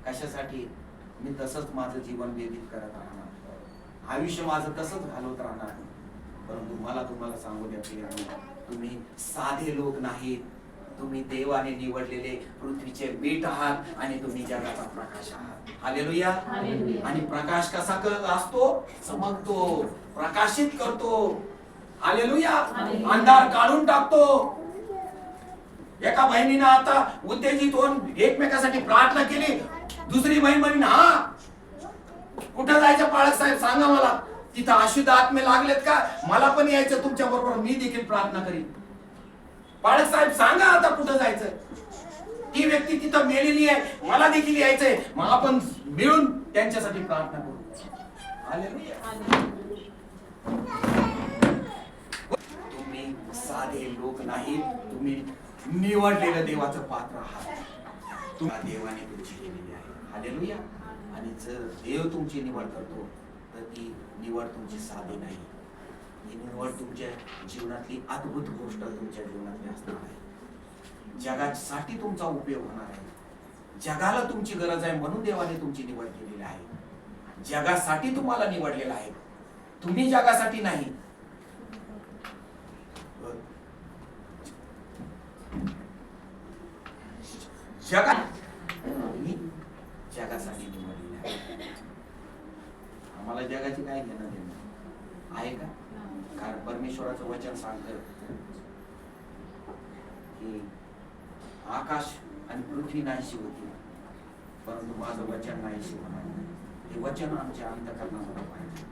कशासाठी, मी तसंच माझं जीवन व्यतीत करत राहणार, आयुष्य माझं तसंच घालवत राहणार. परंतु मला तुम्हाला सांगू द्या की तुम्ही साधे लोक नाहीत, तुम्ही देवाने निवडलेले पृथ्वीचे मीठ आहात आणि तुम्ही जगाचा प्रकाश आहात. हालेलुया. आणि प्रकाश कसा असतो? चमकतो, प्रकाशित करतो. हालेलुया. अंधार काढून टाकतो. एका बहिणीने आता उत्तेजित होऊन एकमेकासाठी प्रार्थना केली, दुसरी बहीण म्हणून, हा कुठं जायचं पाळक साहेब सांगा मला, तिथं अशुद्ध आत्मे लागलेत का, मला पण यायचं तुमच्या बरोबर, मी देखील प्रार्थना करीन. पाळक साहेब सांगा आता कुठं जायचं. ती व्यक्ती तिथं मेलेली आहे, मला देखील यायचंय, मग आपण मिळून त्यांच्यासाठी प्रार्थना करू. हालेलुया. तुम्ही साधे लोक नाही, तुम्ही निवडलेलं देवाचं पात्र आहात. तुम्हाला देवाने तुमची केलेली आहे. हालेलुया. आणि जर देव तुमची निवड करतो तर ती निवड तुमची साधी नाही. ही निवड तुमच्या जीवनातली अद्भुत गोष्ट तुमच्या जीवनातली असणार आहे. जगासाठी तुमचा उपयोग होणार आहे. जगाला तुमची गरज आहे म्हणून देवाने तुमची निवड केलेली आहे. जगासाठी तुम्हाला निवडलेलं आहे, तुम्ही जगासाठी नाही. तुम्ही जगासाठी निवडलेले आहे. आम्हाला जगाची काय घेणं देणं आहे का? कारण परमेश्वराचं वचन सांगतं की आकाश आणि पृथ्वी नाहीशी होती, परंतु माझं वचन नाहीशी होणार नाही. हे वचन आमच्या अंतःकरणामध्ये पाहिजे.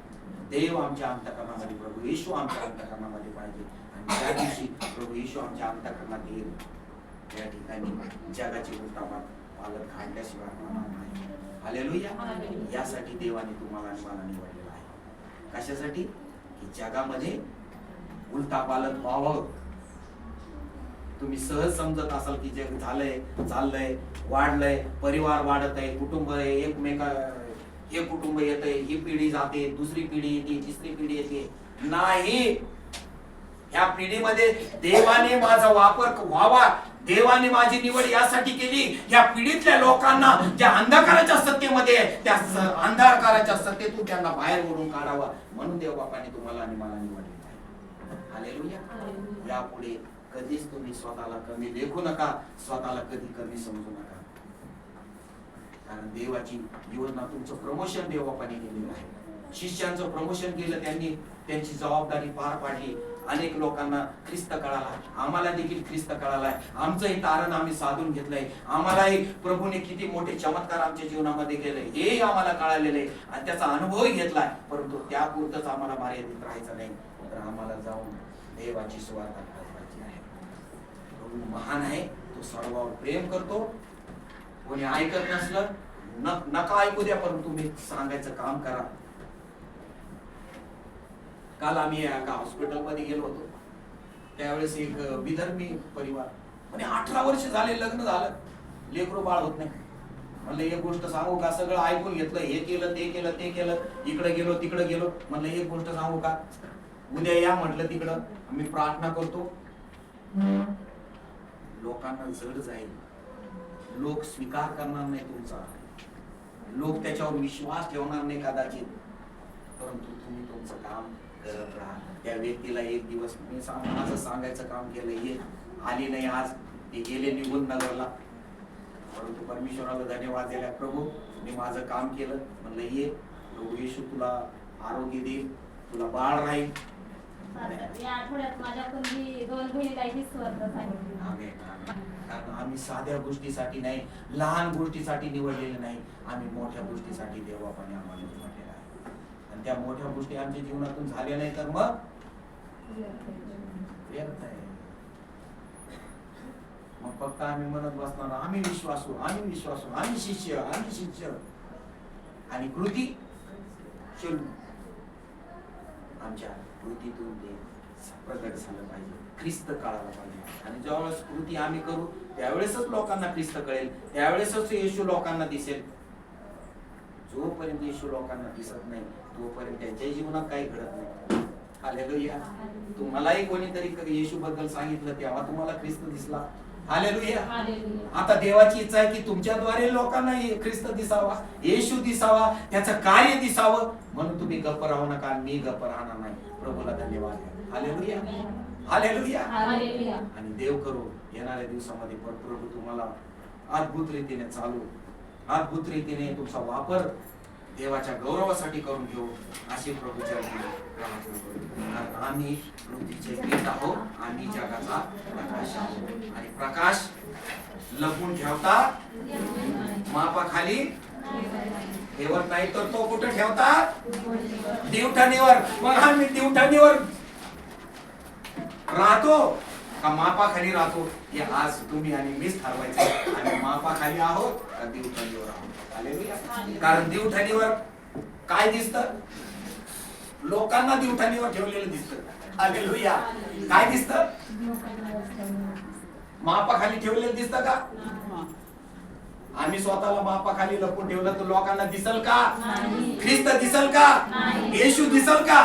देव आमच्या अंतःकरणामध्ये, प्रभू येशू आमच्या अंतःकरणामध्ये पाहिजे. आणि त्या दिवशी प्रभू येशू आमच्या अंतःकरणात येईल, या ठिकाणी जगाची उलटापालट पालक घालल्याशिवाय होणार नाही. हालेलुया. यासाठी देवाने तुम्हाला आणि मला निवडलेलं आहे. कशासाठी? की जगामध्ये उलटापालट व्हावं. तुम्ही सहज समजत असाल की जग झालंय, चाललंय, वाढलंय, परिवार वाढत आहे, कुटुंब हे कुटुंब येत आहे, ही पिढी जाते, दुसरी पिढी येते, तिसरी पिढी येते. नाही, या पिढीमध्ये देवाने माझा वापर व्हावा, देवाने माझी निवड यासाठी केली. या पिढीतल्या लोकांना ज्या अंधकाराच्या सत्तेमध्ये त्या अंधकाराच्या सत्तेतून त्यांना बाहेर ओढून काढावा म्हणून देव बापाने तुम्हाला आणि मला निवडले आहे. हालेलुया. यापुढे कधीच तुम्ही स्वतःला कमी लेखू नका, स्वतःला कधी कमी समजू नका. कारण देवाची योजना, तुमचं प्रमोशन देव बापाने केलेलं आहे. शिष्यांचं प्रमोशन केलं त्यांनी, त्यांची जबाबदारी पार पाडली. अनेक लोकांना ख्रिस्त कळाला, आम्हाला देखील ख्रिस्त कळालाय. आमचंही तारण आम्ही साधून घेतलंय. आम्हालाही प्रभूने किती मोठे चमत्कार आमच्या जीवनामध्ये केले हे आम्हाला कळालेलं आहे आणि त्याचा अनुभवही घेतलाय. परंतु त्यापुरतच आम्हाला मर्यादित राहायचं नाही, तर आम्हाला जाऊन देवाची सुवार्ता करायची आहे. प्रभू महान आहे, तो सर्वांवर प्रेम करतो. कोणी ऐकत नसलं नका ऐकू द्या, परंतु तुम्ही सांगायचं काम करा. काल आम्ही एका हॉस्पिटलमध्ये गेलो होतो, त्यावेळेस एक विदर्भी परिवार, म्हणजे 18 वर्ष झाले लग्न झालं, लेकरू बाळ होत नाही. म्हणलं एक गोष्ट सांगू का? सगळं ऐकून घेतलं, हे केलं, ते केलं, ते केलं, इकडे गेलो, तिकडे गेलो. म्हणलं एक गोष्ट सांगू का? उद्या या म्हटलं तिकडं, आम्ही प्रार्थना करतो. लोकांना जड जाईल, लोक स्वीकार करणार नाही तुमचा, लोक त्याच्यावर विश्वास ठेवणार नाही कदाचित, परंतु तुम्ही तुमचं काम करत राहा. त्या व्यक्तीला एक दिवस मी माझं सांगायचं काम केलं, ये आली नाही आज, ते गेले निघून नगरला, परंतु परमेश्वराला धन्यवाद द्यायला, प्रभू मी माझं काम केलं. म्हणलं ये, प्रभू येशू तुला आरोग्य देईल, तुला बाळ राहील. या आठवड्यात माझ्याकडून 2 बहिणीला ही स्वर्ग सांगितली. कारण आम्ही साध्या गोष्टीसाठी नाही, लहान गोष्टीसाठी निवडलेले नाही, आम्ही मोठ्या गोष्टीसाठी देवापाने आम्हाला निवडलेलं आहे. आणि त्या मोठ्या गोष्टी आमच्या जीवनातून झाल्या नाही तर मग व्यर्थ आहे. मग फक्त आम्ही म्हणत बसणार आम्ही विश्वासू, आम्ही विश्वासू, आम्ही शिष्य, आम्ही शिष्य, आणि कृती शुल्क आमच्या कृतीतून ते प्रगट झालं पाहिजे, ख्रिस्त कळायला पाहिजे. आणि ज्यावेळेस कृती आम्ही करू त्यावेळेसच लोकांना ख्रिस्त कळेल, त्यावेळेसच येशू लोकांना दिसेल. जोपर्यंत येशू लोकांना दिसत नाही तोपर्यंत त्यांच्या जीवनात काही घडत नाही. हालेलुया. तुम्हालाही कोणीतरी येशू बद्दल सांगितलं तेव्हा तुम्हाला ख्रिस्त दिसला. हालेलुया. आता देवाची इच्छा आहे की तुमच्याद्वारे लोकांना ख्रिस्त दिसावा, येशू दिसावा, त्याचं कार्य दिसावं, म्हणून तुम्ही गप्प राहू नका, मी गप्प राहणार नाही. प्रभूला धन्यवाद. हालेलुया. हालेलुया. आणि देव करू येणाऱ्या दिवसामध्ये प्रभू तुम्हाला अद्भुत रीतीने चालू, अद्भुत रीतीने तुमचा वापर देवाच्या गौरवासाठी करून घेऊ अशी प्रभूच्या प्रार्थना करू. आम्ही पृथ्वीचे पीठ आहोत, आम्ही जगाचा प्रकाश आहोत. आणि प्रकाश लपून ठेवता मापाखाली ठेवत नाही, तर तो कुठे ठेवतात? दिवठाणीवर. मग आम्ही दिवठाणीवर राहतो का मापाखाली राहतो हे आज तुम्ही आणि मीच ठरवायचं. आणि मापाखाली आहोत का दिवठाणीवर आहोत? कारण दिवठाणीवर काय दिसतं? लोकांना दिवठाणीवर ठेवलेलं दिसतं, हालेलुया. काय दिसतं? मापाखाली ठेवलेलं दिसतं का? आम्ही स्वतःला मापाखाली लपून ठेवलं तर लोकांना दिसल का? ख्रिस्त दिसल का? येशू दिसल का?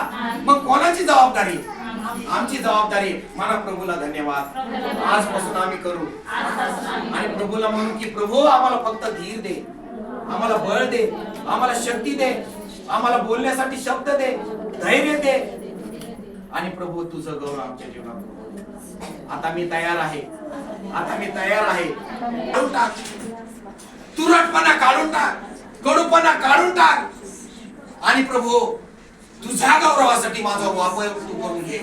मग कोणाची जबाबदारी? आमची जबाबदारी. म्हणा प्रभूला धन्यवाद. आजपासून आम्ही करू आणि प्रभूला म्हणू की प्रभू आम्हाला फक्त धीर दे, आम्हाला बळ दे, आम्हाला शक्ती दे, आम्हाला बोलण्यासाठी शब्द दे, धैर्य दे. आणि प्रभू तुझं गौरव आमच्या जीवनात. आता मी तयार आहे, आता मी तयार आहे. काढून टाक तुरटपणा, काढून टाक कडूपणा, काढून टाक. आणि प्रभू तुझ्या गौरवासाठी माझा वापर तू करून घे.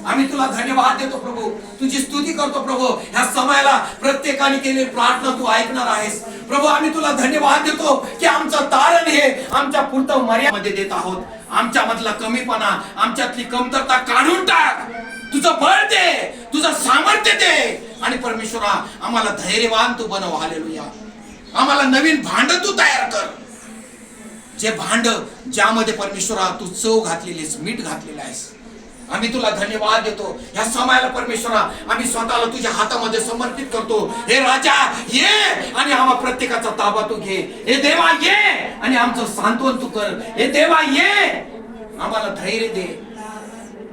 आम्ही तुला धन्यवाद देतो प्रभू, तुझी स्तुती करतो प्रभू. ह्या समयाला प्रत्येकाने केलेली प्रार्थना तू ऐकणार आहेस प्रभू. आम्ही तुला धन्यवाद देतो की आमचं तारण हे आमच्या पुरतं मर्यादेमध्ये देत आहोत. आमच्या मधला कमीपणा, आमच्यातली कमतरता काढून टाक. तुझं बळ दे, तुझं सामर्थ्य दे. आणि परमेश्वरा आम्हाला धैर्यवान तू बनव. हालेलुया. आम्हाला नवीन भांड तू तयार कर, जे भांड ज्यामध्ये परमेश्वरा तू चव घातलेलीस, मीठ घातलेलं आहेस. आम्ही तुला धन्यवाद देतो. ह्या समयाला परमेश्वरा आम्ही स्वतःला तुझ्या हातामध्ये समर्पित करतो. हे राजा ये आणि आम्हा प्रत्येकाचा ताबा तू घे. हे देवा ये आणि आमचं सांत्वन तू कर. हे देवा ये, आम्हाला धैर्य दे,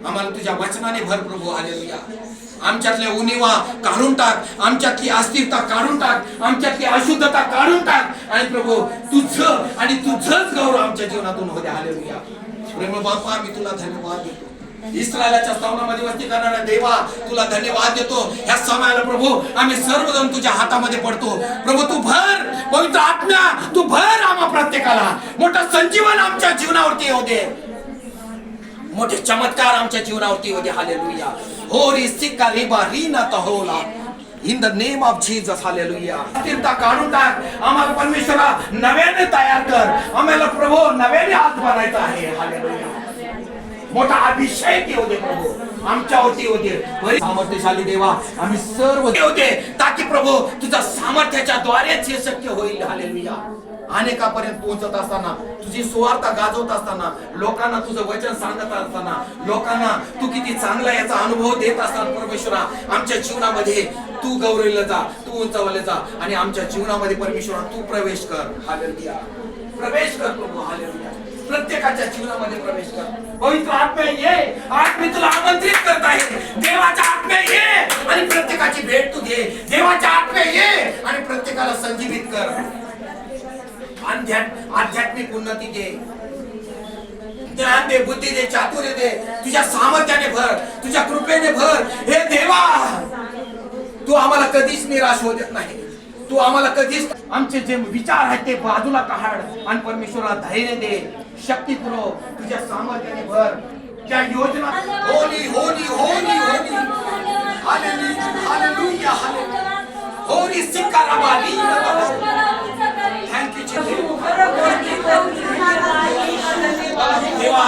आम्हाला तुझ्या वचनाने भर प्रभू. हालेलुया. आमच्यातल्या उणीवा काढून टाक, आमच्यातली अस्थिरता काढून टाक, आमच्यातली अशुद्धता काढून टाक. आणि प्रभू तुझं आणि तुझंच गौरव आमच्या जीवनातून होते. हालेलुया. प्रेमळ बाप्पा आम्ही तुला धन्यवाद देतो. इस्रायलाच्या स्तवनामध्ये वस्ती करणाऱ्या देवा तुला धन्यवाद देतो. ह्या समयाला प्रभू आम्ही सर्वजण तुझ्या हातामध्ये पडतो. प्रभू तू भर, पवित्र आत्मा तू भर आम्हा प्रत्येकाला. मोठं संजीवन आमच्या जीवनावरती येऊ दे, मोठे चमत्कार आमच्या जीवनावरती होते. हालेलुया. होरी सिक्का रिबा रीना तहोला in the name of Jesus. Hallelujah. अस्थिरता काढून टाक. आम्हाला परमेश्वरा नव्याने तयार कर. आम्हाला प्रभू नव्याने हात बनायचा आहे. हालेलुया. मोठा अभिषेक येऊ दे प्रभू आमच्यावरती होते. सामर्थ्यशाली देवा आम्ही सर्व होते ताकी प्रभू तुझ्या सामर्थ्याच्या द्वारेच हे शक्य होईल. हालेलुया. अनेकापर्यंत पोहोचत असताना, तुझी सुवार्ता गाजवत असताना, लोकांना तुझं वचन सांगत असताना, लोकांना तू किती चांगला याचा अनुभव देत असताना परमेश्वरा आमच्या जीवनामध्ये तू गौरवले जा, तू उंचावले जा. आणि आमच्या जीवनामध्ये परमेश्वरा तू प्रवेश कर. हालेलुया. प्रवेश कर प्रभू. हालेलुया. प्रत्येकाच्या जीवनामध्ये प्रवेश कर. पवित्र आत्मा ये. आज मी तुला आमंत्रित करत आहे. देवाच्या आत्मा ये आणि प्रत्येकाची भेट तू घे. देवाच्या आत्मा ये आणि प्रत्येकाला संजीवित कर. आध्यात्मिक उन्नती दे, ज्ञान दे, बुद्धी दे, चातुर्य दे. तुझ्या सामर्थ्याने भर, तुझ्या कृपेने भर. हे देवा तू आम्हाला कधीच निराश होऊ देत नाही. तू आम्हाला कधीच आमचे जे विचार आहेत ते बाजूला काढ आणि परमेश्वरा धैर्य दे, शक्ती पुरव. तुझ्या सामर्थ्याने भर. त्या योजना holy holy holy holy. Hallelujah hallelujah hallelujah. Holy सिकाराबाली. Thank you Jesus. देवा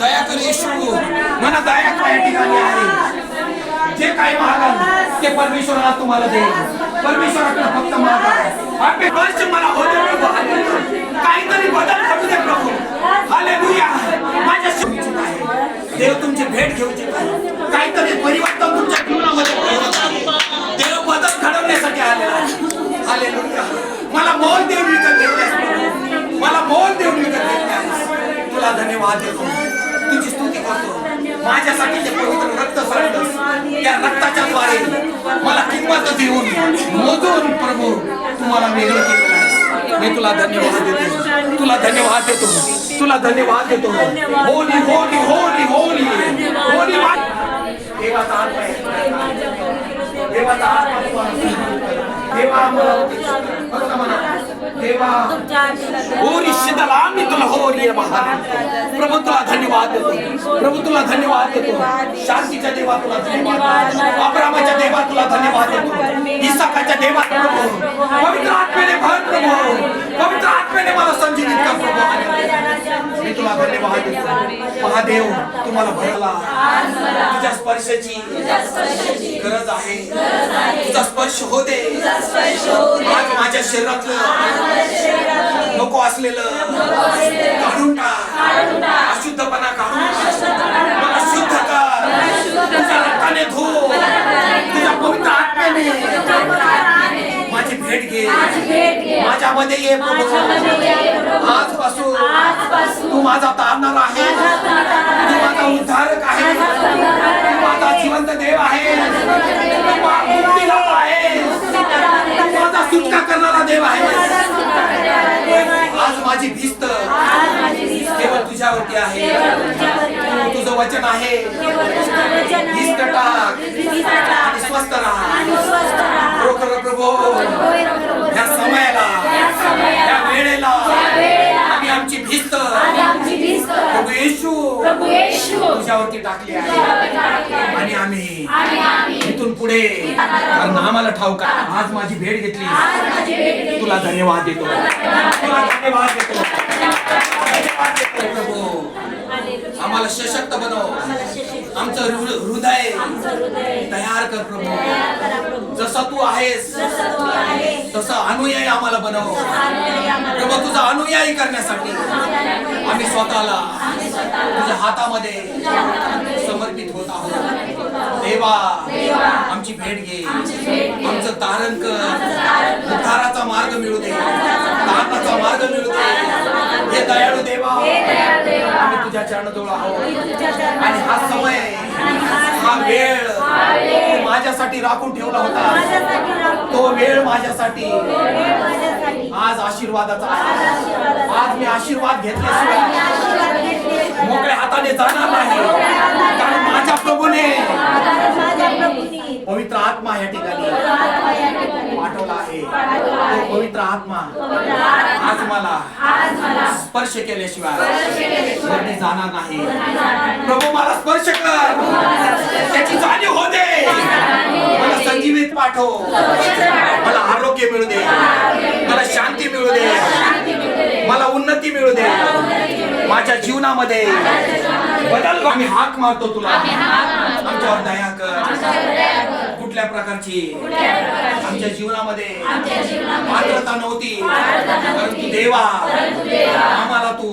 दया कर येशू. मला दया कर. या ठिकाणी आहे जे काही मागाल ते परमेश्वराला तुम्हाला देईल. परमेश्वराकडे फक्त मागा. आपले कष्ट मला होते प्रभू. काहीतरी बदल घडू दे प्रभू. हालेलुया. माझ्या इच्छित आहे देव तुमची भेट घेऊ इच्छित आहे. काहीतरी परिवर्तन तुमच्या जीवनामध्ये देव बदल घडवण्यासाठी आलेला आहे. हालेलुया. मला मोल देऊन विकत घेतल्यास, मला मोल देऊन विकत घेतल्यास तुला धन्यवाद देतो. तुझी स्तुती करतो. माझ्यासाठी जे पवित्र रक्त सांडलंस त्या रक्ताच्या द्वारे मला किंमत देऊन मोजून प्रभू तुम्हाला वेगळं केलेलं आहे. मी तुला धन्यवाद देतो. तुला धन्यवाद देतो. तुला धन्यवाद देतो. Holy holy holy holy Holy. देवाचा आत्मा आहे. देवाचा आत्मा देवा फक्त म्हणा देवा होरी शिदलामी तुला होरी महान. प्रभू तुला धन्यवाद देतो. प्रभू तुला धन्यवाद देतो. शांतीच्या देवा तुला धन्यवाद. अब्रामाच्या देवा तुला धन्यवाद देतो. इसाकाच्या देवा प्रभू पवित्र आत्म्याने भर प्रभू. पवित्र आत्म्याने मला संजीवित कर प्रभू. मी तुला धन्यवाद देतो. हा देव तुम्हाला भरला. तुझ्या स्पर्शाची गरज आहे. तुझा स्पर्श होते. आज माझ्या शरीरातलं नको असलेलं काढून टाक. अशुद्धपणा काढून टाक. मला शुद्ध कर. तुझ्या रक्ताने धो. तुझ्या पवित्र आत्म्याने माझी भेट घे. माझ्यामध्ये ये प्रभू. आजपासून तू माझा तारणार आहे. तू माझा उद्धारक आहे. तू माझा जिवंत देव आहे. तू मुक्तीदाता आहे. तू माझा सुटका करणारा देव आहे. आज माझी भिस्त केवळ तुझ्यावरती आहे. तुझं वचन आहे. भिस्त टाक आणि स्वस्थ राहा. खरोखर प्रभू या समयाला या वेळेला आम्ही आमची भिस्त प्रभू येशू तुझ्यावरती टाकली आहे. आणि आम्ही इथून पुढे कारण आम्हाला ठाऊक आहे आज माझी भेट घेतली. तुला धन्यवाद देतो. तुला धन्यवाद देतो. धन्यवाद देतो प्रभू. आम्हाला सशक्त बनव. आमचं हृदय तयार कर प्रभू. जसं तू आहेस तसं अनुयायी आम्हाला बनव प्रभू. तुझा अनुयायी करण्यासाठी आम्ही स्वतःला तुझ्या हातामध्ये समर्पित होत आहोत. देवा आमची भेट घे. आमचं तारण कर. उद्धाराचा मार्ग मिळू दे. तारणाचा मार्ग मिळू दे. हे दयाळू देवा आम्ही तुझ्या चरणजवळ आहोत. आणि हा समय हा वेळ तू माझ्यासाठी राखून ठेवला होता. तो वेळ माझ्यासाठी आज आशीर्वादाचा आहे. आज मी आशीर्वाद घेतल्याशिवाय मोकळ्या हाताने जाणार नाही. कारण माझ्या प्रभूने पवित्र आत्मा या ठिकाणी पाठवला आहे. तो पवित्र आत्मा आज मला स्पर्श केल्याशिवाय वरती जाणार नाही. प्रभू मला स्पर्श कर. त्याची जाणीव हो दे. मला संजीवित पाठव. मला आरोग्य मिळू दे. मला शांती मिळू दे. मला उन्नती मिळू दे. माझ्या जीवनामध्ये बदल. आम्ही हाक मारतो तुला. आमच्यावर दया कर. कुठल्या प्रकारची आमच्या जीवनामध्ये पात्रता नव्हती परंतु देवा आम्हाला तू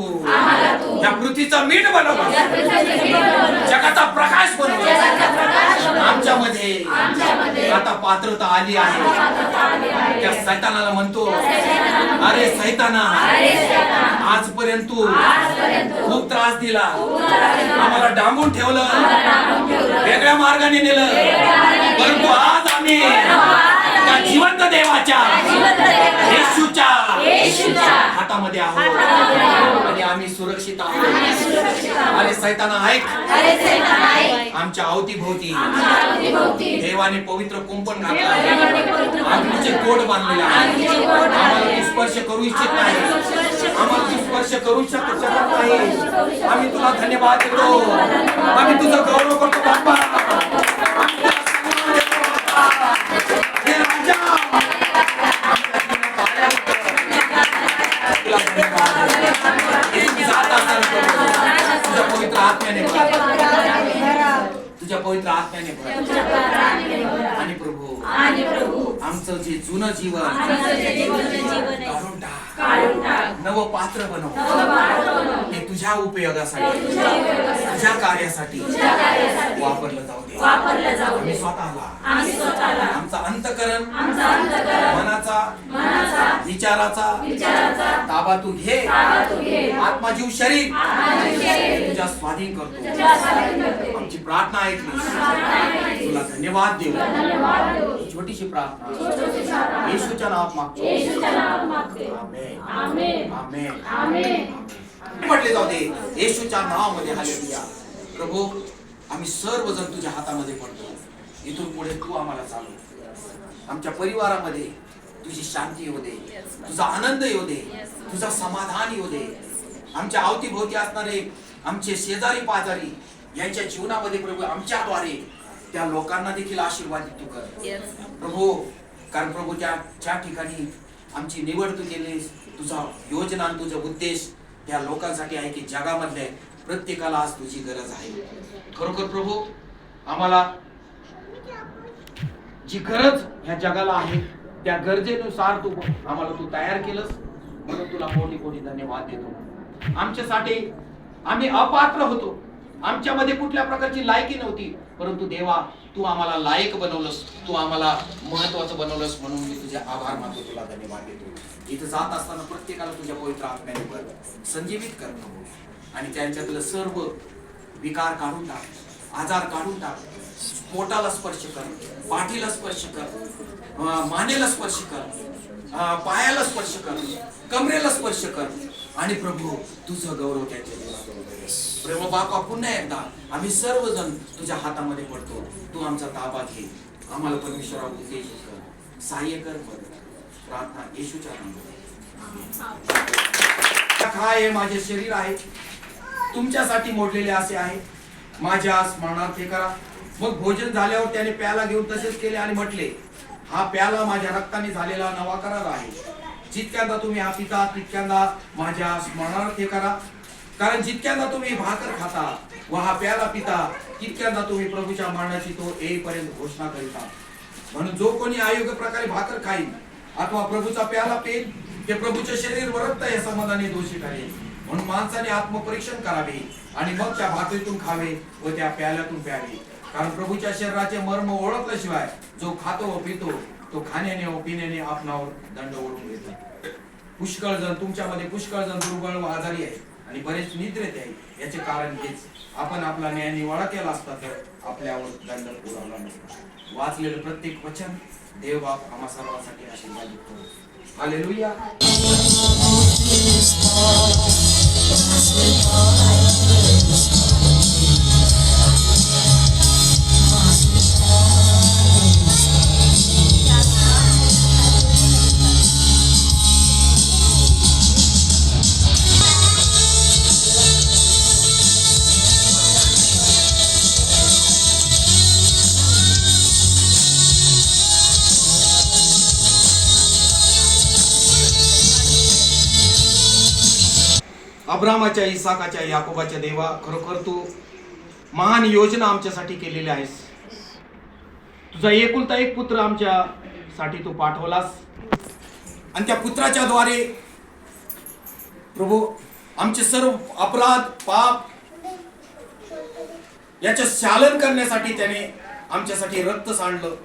या पृथ्वीचं मीठ बनव. जगाचा प्रकाश बनव. आमच्यामध्ये आता पात्रता आली आहे. त्या सैतानाला म्हणतो अरे सैताना आजपर्यंत तू खूप त्रास दिला. आम्हाला डांबून ठेवलं. वेगळ्या मार्गाने नेलं. परंतु आज आम्ही त्या जिवंत देवाच्या येशूच्या हातामध्ये आहोत. आणि आम्ही सुरक्षित आहोत. अरे सैताना ऐक. आमच्या अवतीभोवती देवाने पवित्र कुंपण घातलं. अग्नीचे कोड बांधलेले आहे. आम्हाला तू स्पर्श करू इच्छित नाही. आम्हाला तू स्पर्श करू शकत नाही. आम्ही तुला धन्यवाद देतो. आम्ही तुझं गौरव करतो बाबा. हे राजा तुला धन्यवाद. जात असाल तुझ्या पवित्र आत्म्याने तुझ्या पवित्र आत्म्याने आणि प्रभू आमचं जे जुनं जीवन काढून टाक. नवं पात्र बनव. हे तुझ्या उपयोगासाठी तुझ्या कार्यासाठी वापरलं जाऊ दे. आम्ही स्वतःला आमचा अंतःकरण मनाचा विचाराचा ताबा तू घे. आत्मा जीव शरीर तुझ्या स्वाधीन करतो. आमची प्रार्थना ऐकली. तुला धन्यवाद देऊ. छोटीशी प्रार्थना येशूच्या नावात मागतो. आमेन. आमेन. म्हटले जाऊ दे येशूच्या नावामध्ये. हालेलुया. प्रभू आम्ही सर्वजण तुझ्या हातामध्ये पडतो. इथून पुढे तू आम्हाला चालव. आमच्या परिवारामध्ये तुझी शांती येऊ दे. तुझा आनंद येऊ दे. तुझा समाधान येऊ दे. आमच्या अवतीभोवती असणारे आमचे शेजारी पाजारी यांच्या जीवनामध्ये प्रभू आमच्याद्वारे त्या लोकांना देखील आशीर्वादित तू कर प्रभू. कारण प्रभू ज्या ठिकाणी आमची निवड तू केलीस. तुझा योजना तुझा उद्देश त्या लोकांसाठी आहे की जगामधले प्रत्येकाला आज तुझी गरज आहे. खरोखर प्रभू आम्हाला जी गरज ह्या जगाला आहे त्या गरजेनुसार तू आम्हाला तू तयार केलंस, म्हणून तुला कोटी कोटी धन्यवाद देतो. आमच्यासाठी आम्ही अपात्र होतो, आमच्यामध्ये कुठल्या प्रकारची लायकी नव्हती, परंतु देवा तू आम्हाला लायक बनवलंस, तू आम्हाला महत्वाचं बनवलंस, म्हणून मी तुझे आभार मानतो, तुला धन्यवाद देतो. इथं जात असताना प्रत्येकाला तुझ्या पवित्र आत्म्याने भर, संजीवित कर प्रभू, आणि त्यांच्यातलं सर्व विकार काढून टाक, आजार काढून टाक. पोटाला स्पर्श कर, पाठीला स्पर्श कर, मानेला स्पर्श कर, पायाला स्पर्श कर, कमरेला स्पर्श कर, आणि प्रभू तुझं गौरव त्यांच्या जीवनात. प्रेम बापा, पुन्हा एकदा आम्ही सर्वजण तुझ्या हातामध्ये पडतो. तू आमचा ताबा घे, आम्हाला परमेश्वरा उत्तेजित कर, सहाय्य कर, मदत कर. प्रार्थना येशूच्या नावात. हे माझे शरीर आहे, तुमच्यासाठी मोडलेले असे आहे, माझ्या स्मरणार्थ हे करा. मग भोजन झाल्यावर त्याने प्याला घेऊन तसेच केले आणि म्हटले, हा प्याला माझ्या रक्ताने झालेला नवा करार आहे. जितक्यांदा तुम्ही हा पिता तितक्यांदा माझ्या स्मरणार्थ हे करा. कारण जितक्यांदा तुम्ही भाकर खाता व हा प्याला पिता तितक्यांदा तुम्ही प्रभूच्या मरणाची तो येईपर्यंत घोषणा करीता. म्हणून जो कोणी अयोग्य प्रकारे भाकर खाईल अथवा प्रभूचा प्याला पेल ते प्रभूचे शरीर व रक्त या संबंधाने दोषी ठरेल. म्हणून माणसाने आत्मपरीक्षण करावे आणि मग त्या भाकरीतून खावे व त्या प्याल्यातून प्यावे. कारण प्रभूच्या शरीराचे मर्म ओळखल्याशिवाय जो खातो व पितो तो खाण्याने व पिण्याने आपणावर दंड ओढून घेतो. पुष्कळ जण तुमच्यामध्ये पुष्कळ जण दुर्बळ व आजारी आहे आणि बरेच निद्रेत आहे. याचे कारण हेच, आपण आपला न्याय निवाडा केला असता तर आपल्यावर दंड उडवला नसता. वाचलेलं प्रत्येक वचन देव बाप आम्हा सर्वांसाठी आशीर्वादित करो. हालेलुया. अब्रामाच्या, इसाकाच्या, याकोबाच्या देवा, खरोखर तू महान योजना आमच्यासाठी केलेली आहेस. तुझा एकुलता एक पुत्र आमच्यासाठी तू पाठवलास आणि त्या पुत्राच्या द्वारे प्रभू आमचे सर्व अपराध पाप याचे शालन करण्यासाठी त्याने आमच्यासाठी रक्त सांडलं.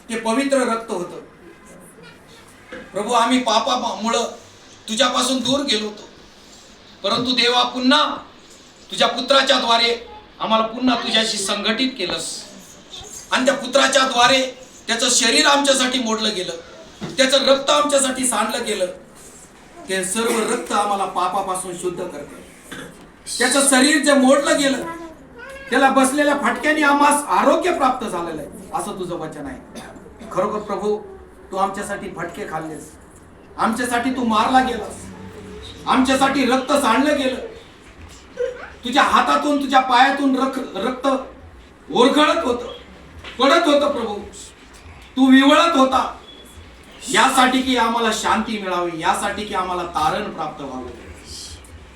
ते पवित्र रक्त होतं प्रभू. आम्ही पापामुळं तुझ्यापासून दूर गेलो होतो, परंतु देवा पुन्हा तुझ्या पुत्राच्या द्वारे आम्हाला पुन्हा तुझ्याशी संघटित केलंस आणि त्या पुत्राच्या द्वारे त्याचं शरीर आमच्यासाठी मोडलं गेलं, त्याचं रक्त आमच्यासाठी सांडलं गेलं. ते सर्व रक्त आम्हाला पापापासून शुद्ध करते. त्याचं शरीर जे मोडलं गेलं त्याला बसलेल्या फटक्याने आम्हास आरोग्य प्राप्त झालेलं आहे, असं तुझं वचन आहे. खरोखर प्रभू तू आमच्यासाठी फटके खाल्लेस, आमच्यासाठी तू मारला गेलास, आमच्यासाठी रक्त सांडलं गेलं. तुझ्या हातातून तुझ्या पायातून रक्त ओरघळत होतं, पडत होतं प्रभू. तू विवळत होता यासाठी की आम्हाला शांती मिळावी, यासाठी की आम्हाला तारण प्राप्त व्हावं.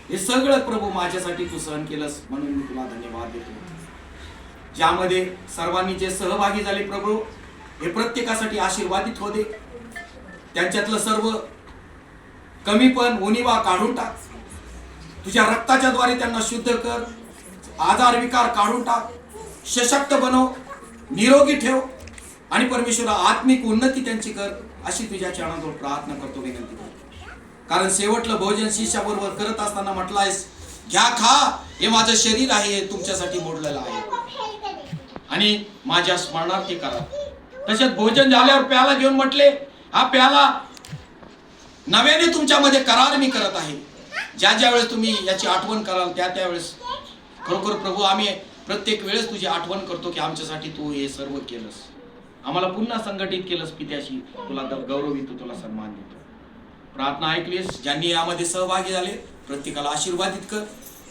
हे सगळं प्रभू माझ्यासाठी तू सहन केलंस, म्हणून मी तुला धन्यवाद देतो. ज्यामध्ये सर्वांनी जे सहभागी झाले प्रभू हे प्रत्येकासाठी आशीर्वादित हो दे. त्यांच्यातलं सर्व कमीपण उणिवा काढून टाक. तुझ्या रक्ताच्या द्वारे त्यांना शुद्ध कर, आजार विकार काढून टाक, सशक्त बनव, निरोगी ठेव आणि परमेश्वरा आत्मिक उन्नती त्यांची कर, अशी तुझ्या चरणाजवळ प्रार्थना करतो, विनंती करतो. कारण शेवटलं भोजन शिष्याबरोबर करत असताना म्हटलं आहेस, घ्या खा, हे माझं शरीर आहे, हे तुमच्यासाठी मोडलेलं आहे आणि माझ्या स्मरणार्थी करा. तसेच भोजन झाल्यावर प्याला घेऊन म्हटले, हा प्याला नव्याने तुमच्यामध्ये करार मी करत आहे. ज्या ज्या वेळेस तुम्ही याची आठवण कराल त्या त्यावेळेस खरोखर प्रभू आम्ही प्रत्येक वेळेस तुझी आठवण करतो की आमच्यासाठी तू हे सर्व केलंस, आम्हाला पुन्हा संघटित केलंस पित्याशी. तुला गौरवितो, तुला सन्मान देतो. प्रार्थना ऐकलीस. ज्यांनी यामध्ये सहभागी झाले प्रत्येकाला आशीर्वादित कर.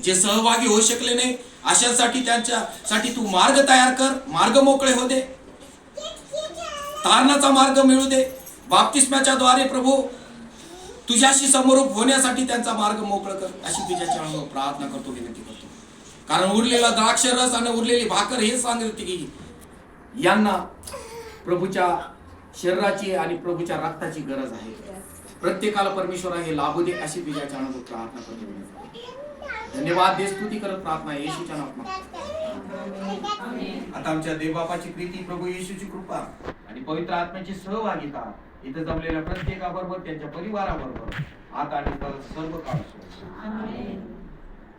जे सहभागी होऊ शकले नाही अशांसाठी त्यांच्यासाठी तू मार्ग तयार कर, मार्ग मोकळे हो दे, तारणाचा मार्ग मिळू दे. बाप्तिस्म्याच्या द्वारे प्रभू तुझ्याशी समोरूप होण्यासाठी त्यांचा मार्ग मोकळा कर, अशी तुझ्या चरणावर प्रार्थना करतो, विनंती करतो. कारण उरलेला द्राक्ष रस आणि उरलेली भाकर हे सांगते की यांना प्रभूच्या शरीराची आणि प्रभूच्या रक्ताची गरज आहे. प्रत्येकाला परमेश्वरा हे लाभू दे, अशी तुझ्या चरणावर प्रार्थना करतो, विनंती करतो. धन्यवाद दे, स्तुती करत प्रार्थना येशूच्या नावात. आता आमच्या देवबापाची प्रीती, प्रभू येशूची कृपा आणि पवित्र आत्म्याची सहभागिता इथं जमलेल्या प्रत्येकाबरोबर, त्यांच्या परिवाराबरोबर आता आणि सर्व काळ असो.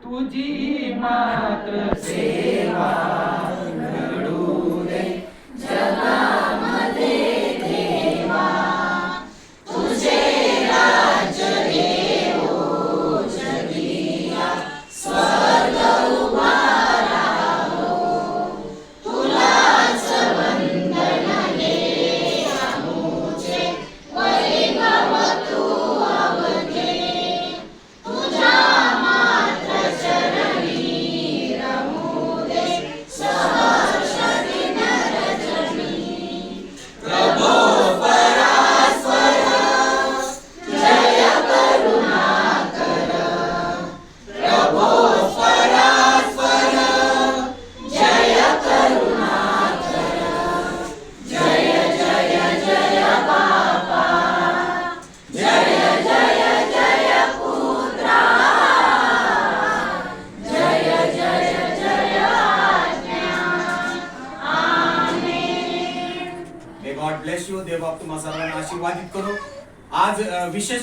तुझी मात्र सेवा घडू दे जगामध्ये देवा, तुझे राज्य येवो जगिया, स्वर्ग उभा राहो, तुलाच वंदन हे आमुचे, वैभव तू अवघे, तुझ्या मात्र चरणी रमू दे सहर्ष दिन रजनी. प्रभो परास्पर जय करुणाकर, प्रभो परास्पर जय करुणाकर, जय जय जय बापा, जय जय जय पुत्रा, जय जय जय आज्ञा. Amen. May God bless you. देव बाप तुम्हा सर्वांना आशीर्वादित करो. आज विशेष